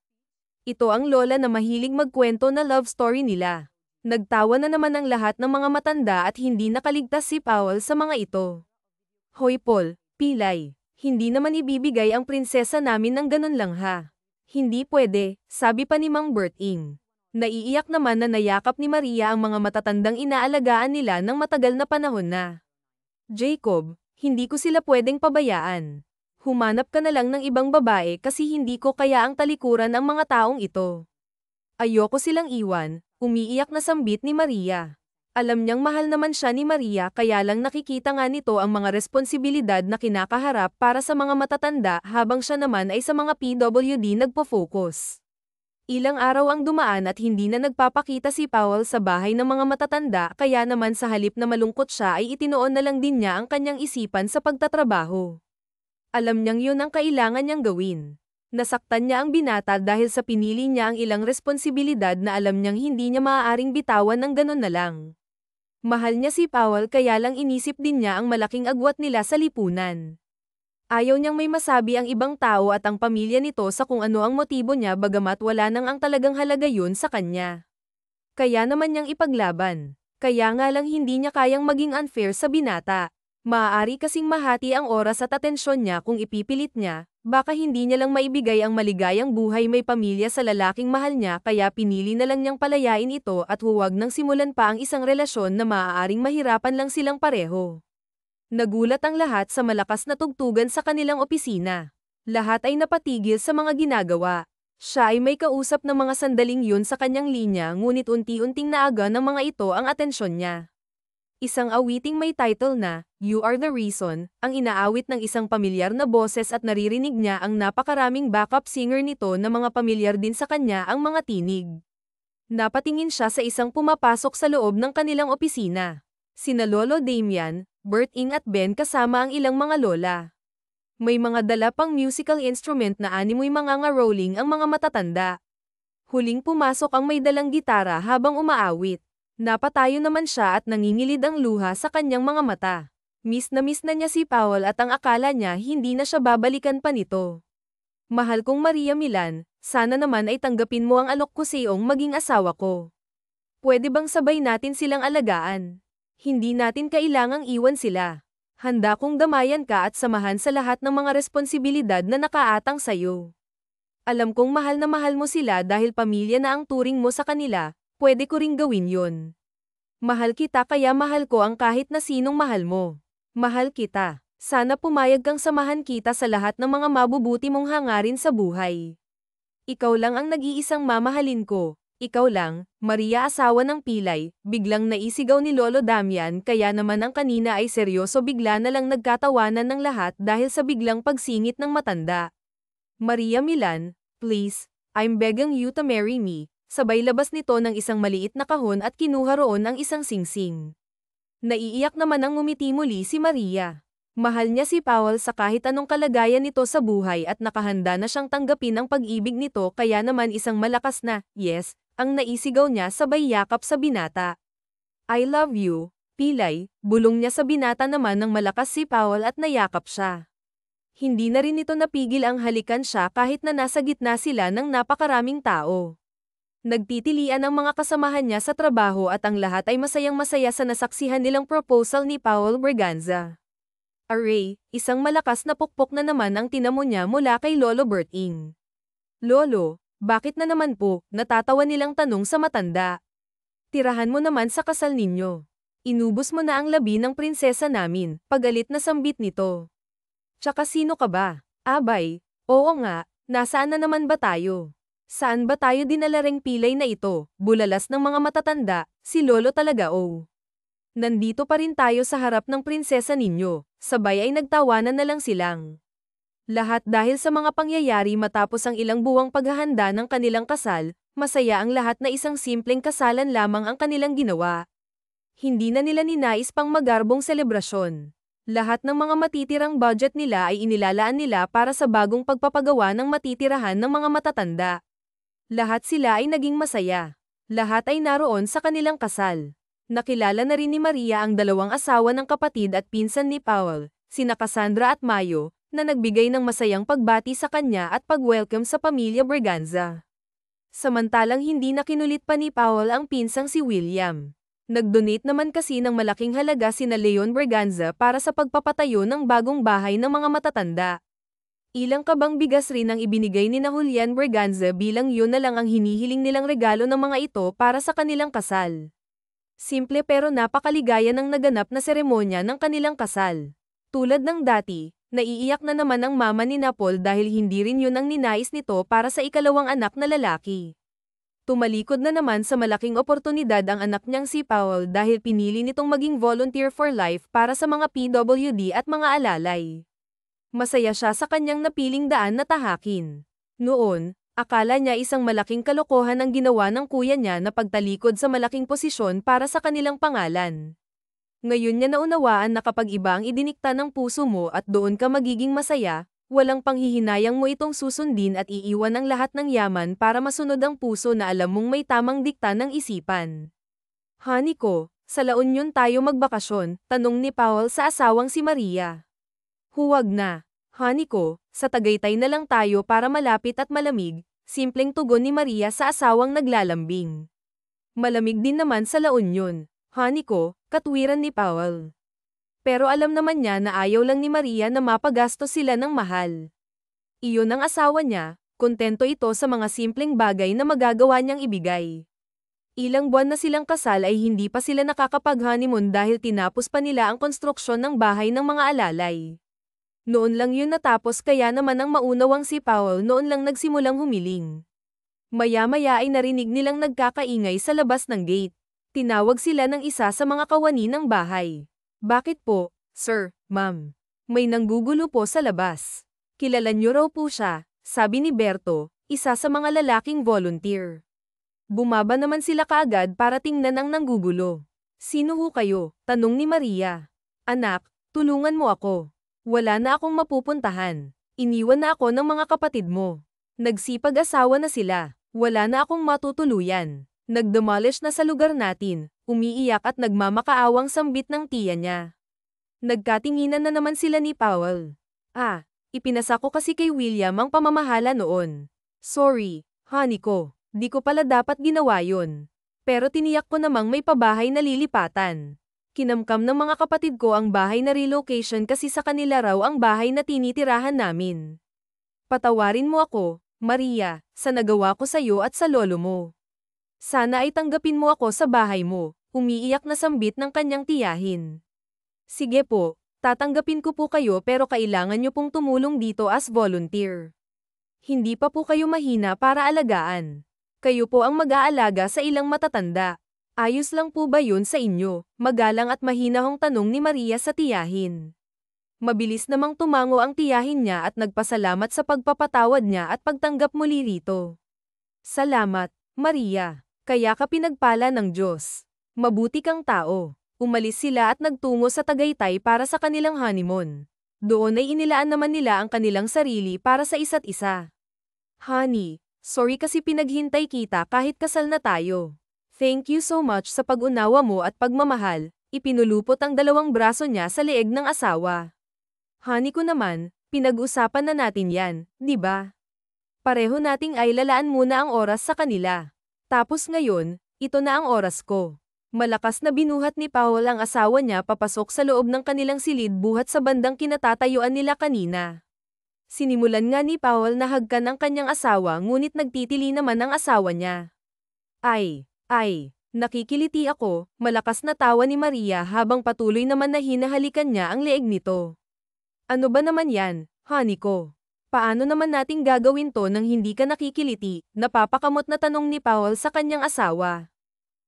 S1: Ito ang lola na mahilig magkwento na love story nila. Nagtawa na naman ang lahat ng mga matanda at hindi nakaligtas si Powell sa mga ito. Hoy Paul, pilay, hindi naman ibibigay ang prinsesa namin ng ganun lang ha. Hindi pwede, sabi pa ni Mang Berting. Naiiyak naman na nayakap ni Maria ang mga matatandang inaalagaan nila ng matagal na panahon na. Jacob, hindi ko sila pwedeng pabayaan. Humanap ka na lang ng ibang babae kasi hindi ko kaya ang talikuran ang mga taong ito. Ayoko silang iwan, umiiyak na sambit ni Maria. Alam niyang mahal naman siya ni Maria kaya lang nakikita nga nito ang mga responsibilidad na kinakaharap para sa mga matatanda habang siya naman ay sa mga PWD nagpo-focus. Ilang araw ang dumaan at hindi na nagpapakita si Powell sa bahay ng mga matatanda kaya naman sa halip na malungkot siya ay itinoon na lang din niya ang kanyang isipan sa pagtatrabaho. Alam niyang yun ang kailangan niyang gawin. Nasaktan niya ang binata dahil sa pinili niya ang ilang responsibilidad na alam niyang hindi niya maaaring bitawan ng ganun na lang. Mahal niya si Powell kaya lang inisip din niya ang malaking agwat nila sa lipunan. Ayaw niyang may masabi ang ibang tao at ang pamilya nito sa kung ano ang motibo niya bagamat wala nang ang talagang halaga yun sa kanya. Kaya naman niyang ipaglaban. Kaya nga lang hindi niya kayang maging unfair sa binata. Maaari kasing mahati ang oras at atensyon niya kung ipipilit niya, baka hindi niya lang maibigay ang maligayang buhay may pamilya sa lalaking mahal niya kaya pinili na lang niyang palayain ito at huwag nang simulan pa ang isang relasyon na maaaring mahirapan lang silang pareho. Nagulat ang lahat sa malakas na tugtugan sa kanilang opisina. Lahat ay napatigil sa mga ginagawa. Siya ay may kausap ng mga sandaling yun sa kanyang linya ngunit unti-unting naaga ng mga ito ang atensyon niya. Isang awiting may title na, You Are the Reason, ang inaawit ng isang pamilyar na boses at naririnig niya ang napakaraming backup singer nito na mga pamilyar din sa kanya ang mga tinig. Napatingin siya sa isang pumapasok sa loob ng kanilang opisina. Sina Lolo Damian, Bert Ing at Ben kasama ang ilang mga lola. May mga dala pang musical instrument na animoy mga rolling ang mga matatanda. Huling pumasok ang may dalang gitara habang umaawit. Napatayo naman siya at nangingilid ang luha sa kanyang mga mata. Miss na niya si Powell at ang akala niya hindi na siya babalikan pa nito. Mahal kong Maria Milan, sana naman ay tanggapin mo ang alok ko siyong maging asawa ko. Pwede bang sabay natin silang alagaan? Hindi natin kailangang iwan sila. Handa kong damayan ka at samahan sa lahat ng mga responsibilidad na nakaatang sayo. Alam kong mahal na mahal mo sila dahil pamilya na ang turing mo sa kanila. Pwede ko ring gawin yon. Mahal kita kaya mahal ko ang kahit na sinong mahal mo. Mahal kita. Sana pumayag kang samahan kita sa lahat ng mga mabubuti mong hangarin sa buhay. Ikaw lang ang nag-iisang mamahalin ko. Ikaw lang, Maria asawa ng pilay, biglang naisigaw ni Lolo Damian kaya naman ang kanina ay seryoso bigla na lang nagkatawanan ng lahat dahil sa biglang pagsingit ng matanda. Maria Milan, please, I'm begging you to marry me. Sabay labas nito ng isang maliit na kahon at kinuha roon ang isang singsing. Naiiyak naman ang ngumiti muli si Maria. Mahal niya si Powell sa kahit anong kalagayan nito sa buhay at nakahanda na siyang tanggapin ang pag-ibig nito kaya naman isang malakas na, yes, ang naisigaw niya sabay yakap sa binata. I love you, pilay, bulong niya sa binata naman ng malakas si Powell at nayakap siya. Hindi na rin ito napigil ang halikan siya kahit na nasa gitna sila ng napakaraming tao. Nagtitilian ang mga kasamahan niya sa trabaho at ang lahat ay masayang-masaya sa nasaksihan nilang proposal ni Powell Braganza. Aray, isang malakas na pukpok na naman ang tinamo niya mula kay Lolo Bert Ing. Lolo, bakit na naman po? Natatawa nilang tanong sa matanda. Tirahan mo naman sa kasal ninyo. Inubos mo na ang labi ng prinsesa namin, pagalit na sambit nito. Tsaka sino ka ba? Abay, oo nga, nasaan na naman ba tayo? Saan ba tayo dinala reng pilay na ito? Bulalas ng mga matatanda, si Lolo talaga oh. Nandito pa rin tayo sa harap ng prinsesa ninyo, sabay ay nagtawanan na lang silang. Lahat dahil sa mga pangyayari matapos ang ilang buwang paghahanda ng kanilang kasal, masaya ang lahat na isang simpleng kasalan lamang ang kanilang ginawa. Hindi na nila ninais pang magarbong selebrasyon. Lahat ng mga matitirang budget nila ay inilalaan nila para sa bagong pagpapagawa ng matitirahan ng mga matatanda. Lahat sila ay naging masaya. Lahat ay naroon sa kanilang kasal. Nakilala na rin ni Maria ang dalawang asawa ng kapatid at pinsan ni Powell, sina Cassandra at Mayo, na nagbigay ng masayang pagbati sa kanya at pag-welcome sa pamilya Braganza. Samantalang hindi na kinulit pa ni Powell ang pinsang si William. Nag-donate naman kasi ng malaking halaga sina Leon Braganza para sa pagpapatayo ng bagong bahay ng mga matatanda. Ilang kabang bigas rin ang ibinigay ni na Julian Braganza bilang yun na lang ang hinihiling nilang regalo ng mga ito para sa kanilang kasal. Simple pero napakaligaya ng naganap na seremonya ng kanilang kasal. Tulad ng dati, naiiyak na naman ang mama ni Napol dahil hindi rin yun ang ninais nito para sa ikalawang anak na lalaki. Tumalikod na naman sa malaking oportunidad ang anak niyang si Powell dahil pinili nitong maging volunteer for life para sa mga PWD at mga alalay. Masaya siya sa kanyang napiling daan na tahakin. Noon, akala niya isang malaking kalokohan ang ginawa ng kuya niya na pagtalikod sa malaking posisyon para sa kanilang pangalan. Ngayon niya naunawaan na kapag iba ang idinikta ng puso mo at doon ka magiging masaya, walang panghihinayang mo itong susundin at iiwan ang lahat ng yaman para masunod ang puso na alam mong may tamang dikta ng isipan. Honey ko, sa La Union tayo magbakasyon, tanong ni Powell sa asawang si Maria. Huwag na, honey ko, sa Tagaytay na lang tayo para malapit at malamig, simpleng tugon ni Maria sa asawang naglalambing. Malamig din naman sa La Union, honey ko, katwiran ni Powell. Pero alam naman niya na ayaw lang ni Maria na mapagastos sila ng mahal. Iyon ang asawa niya, kontento ito sa mga simpleng bagay na magagawa niyang ibigay. Ilang buwan na silang kasal ay hindi pa sila nakakapag-honeymoon dahil tinapos pa nila ang konstruksyon ng bahay ng mga alalay. Noon lang yun natapos kaya naman ang maunawang si Paul noon lang nagsimulang humiling. Maya-maya ay narinig nilang nagkakaingay sa labas ng gate. Tinawag sila ng isa sa mga kawani ng bahay. Bakit po, sir, ma'am? May nanggugulo po sa labas. Kilala niyo raw po siya, sabi ni Berto, isa sa mga lalaking volunteer. Bumaba naman sila kaagad para tingnan ang nanggugulo. Sino ho kayo? Tanong ni Maria. Anak, tulungan mo ako. Wala na akong mapupuntahan. Iniwan na ako ng mga kapatid mo. Nagsipag-asawa na sila. Wala na akong matutuluyan. Nagdemolish na sa lugar natin, umiiyak at nagmamakaawang sambit ng tiya niya. Nagkatinginan na naman sila ni Powell. Ipinasa ko kasi kay William ang pamamahala noon. Sorry, honey ko. Di ko pala dapat ginawa yun. Pero tiniyak ko namang may pabahay na lilipatan. Kinamkam ng mga kapatid ko ang bahay na relocation kasi sa kanila raw ang bahay na tinitirahan namin. Patawarin mo ako, Maria, sa nagawa ko sa iyo at sa lolo mo. Sana ay tanggapin mo ako sa bahay mo, umiiyak na sambit ng kanyang tiyahin. Sige po, tatanggapin ko po kayo pero kailangan niyo pong tumulong dito as volunteer. Hindi pa po kayo mahina para alagaan. Kayo po ang mag-aalaga sa ilang matatanda. Ayos lang po ba yun sa inyo? Magalang at mahinahong tanong ni Maria sa tiyahin. Mabilis namang tumango ang tiyahin niya at nagpasalamat sa pagpapatawad niya at pagtanggap muli rito. Salamat, Maria. Kaya ka pinagpala ng Diyos. Mabuti kang tao. Umalis sila at nagtungo sa Tagaytay para sa kanilang honeymoon. Doon ay inilaan naman nila ang kanilang sarili para sa isa't isa. Honey, sorry kasi pinaghintay kita kahit kasal na tayo. Thank you so much sa pag-unawa mo at pagmamahal. Ipinulupot ang dalawang braso niya sa leeg ng asawa. Honey ko naman, pinag-usapan na natin yan, di ba? Pareho nating ay lalaan muna ang oras sa kanila. Tapos ngayon, ito na ang oras ko. Malakas na binuhat ni Paul ang asawa niya papasok sa loob ng kanilang silid buhat sa bandang kinatatayuan nila kanina. Sinimulan nga ni Paul na hagkan ang kanyang asawa ngunit nagtitili naman ang asawa niya. Nakikiliti ako, malakas na tawa ni Maria habang patuloy naman na hinahalikan niya ang leeg nito. Ano ba naman yan, honey ko? Paano naman nating gagawin to nang hindi ka nakikiliti? Napapakamot na tanong ni Paul sa kanyang asawa.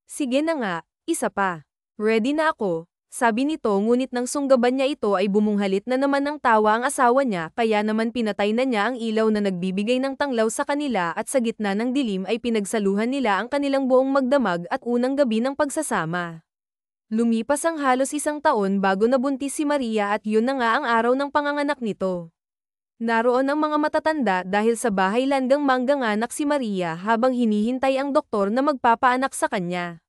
S1: Sige na nga, isa pa. Ready na ako, sabi nito ngunit nang sunggaban niya ito ay bumunghalit na naman ng tawa ang asawa niya kaya naman pinatay na niya ang ilaw na nagbibigay ng tanglaw sa kanila at sa gitna ng dilim ay pinagsaluhan nila ang kanilang buong magdamag at unang gabi ng pagsasama. Lumipas ang halos 1 taon bago nabuntis si Maria at yun na nga ang araw ng panganganak nito. Naroon ang mga matatanda dahil sa bahay landang mangganganak si Maria habang hinihintay ang doktor na magpapaanak sa kanya.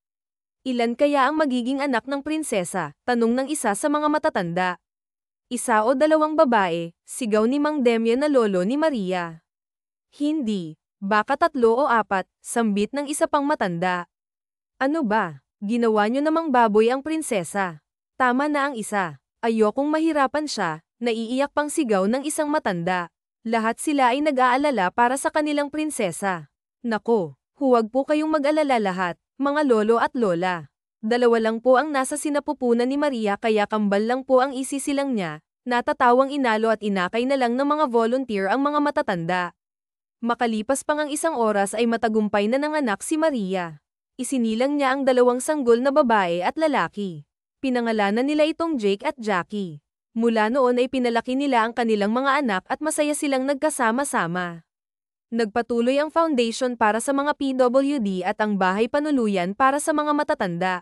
S1: Ilan kaya ang magiging anak ng prinsesa? Tanong ng isa sa mga matatanda. 1 o 2 babae, sigaw ni Mang Demian na lolo ni Maria. Hindi, baka 3 o 4, sambit ng isa pang matanda. Ano ba? Ginawa niyo namang baboy ang prinsesa. Tama na ang isa. Ayokong mahirapan siya, naiiyak pang sigaw ng isang matanda. Lahat sila ay nag-aalala para sa kanilang prinsesa. Nako, huwag po kayong mag-alala lahat, mga lolo at lola. 2 lang po ang nasa sinapupunan ni Maria kaya kambal lang po ang isisilang niya. Natatawang inalo at inakay na lang ng mga volunteer ang mga matatanda. Makalipas pang ang 1 oras ay matagumpay na nanganak si Maria. Isinilang niya ang 2 sanggol na babae at lalaki. Pinangalanan nila itong Jake at Jackie. Mula noon ay pinalaki nila ang kanilang mga anak at masaya silang nagkasama-sama. Nagpatuloy ang foundation para sa mga PWD at ang bahay panuluyan para sa mga matatanda.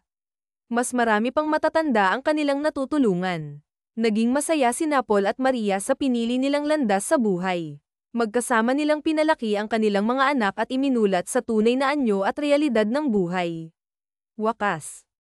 S1: Mas marami pang matatanda ang kanilang natutulungan. Naging masaya si Paul at Maria sa pinili nilang landas sa buhay. Magkasama nilang pinalaki ang kanilang mga anak at iminulat sa tunay na anyo at realidad ng buhay. Wakas.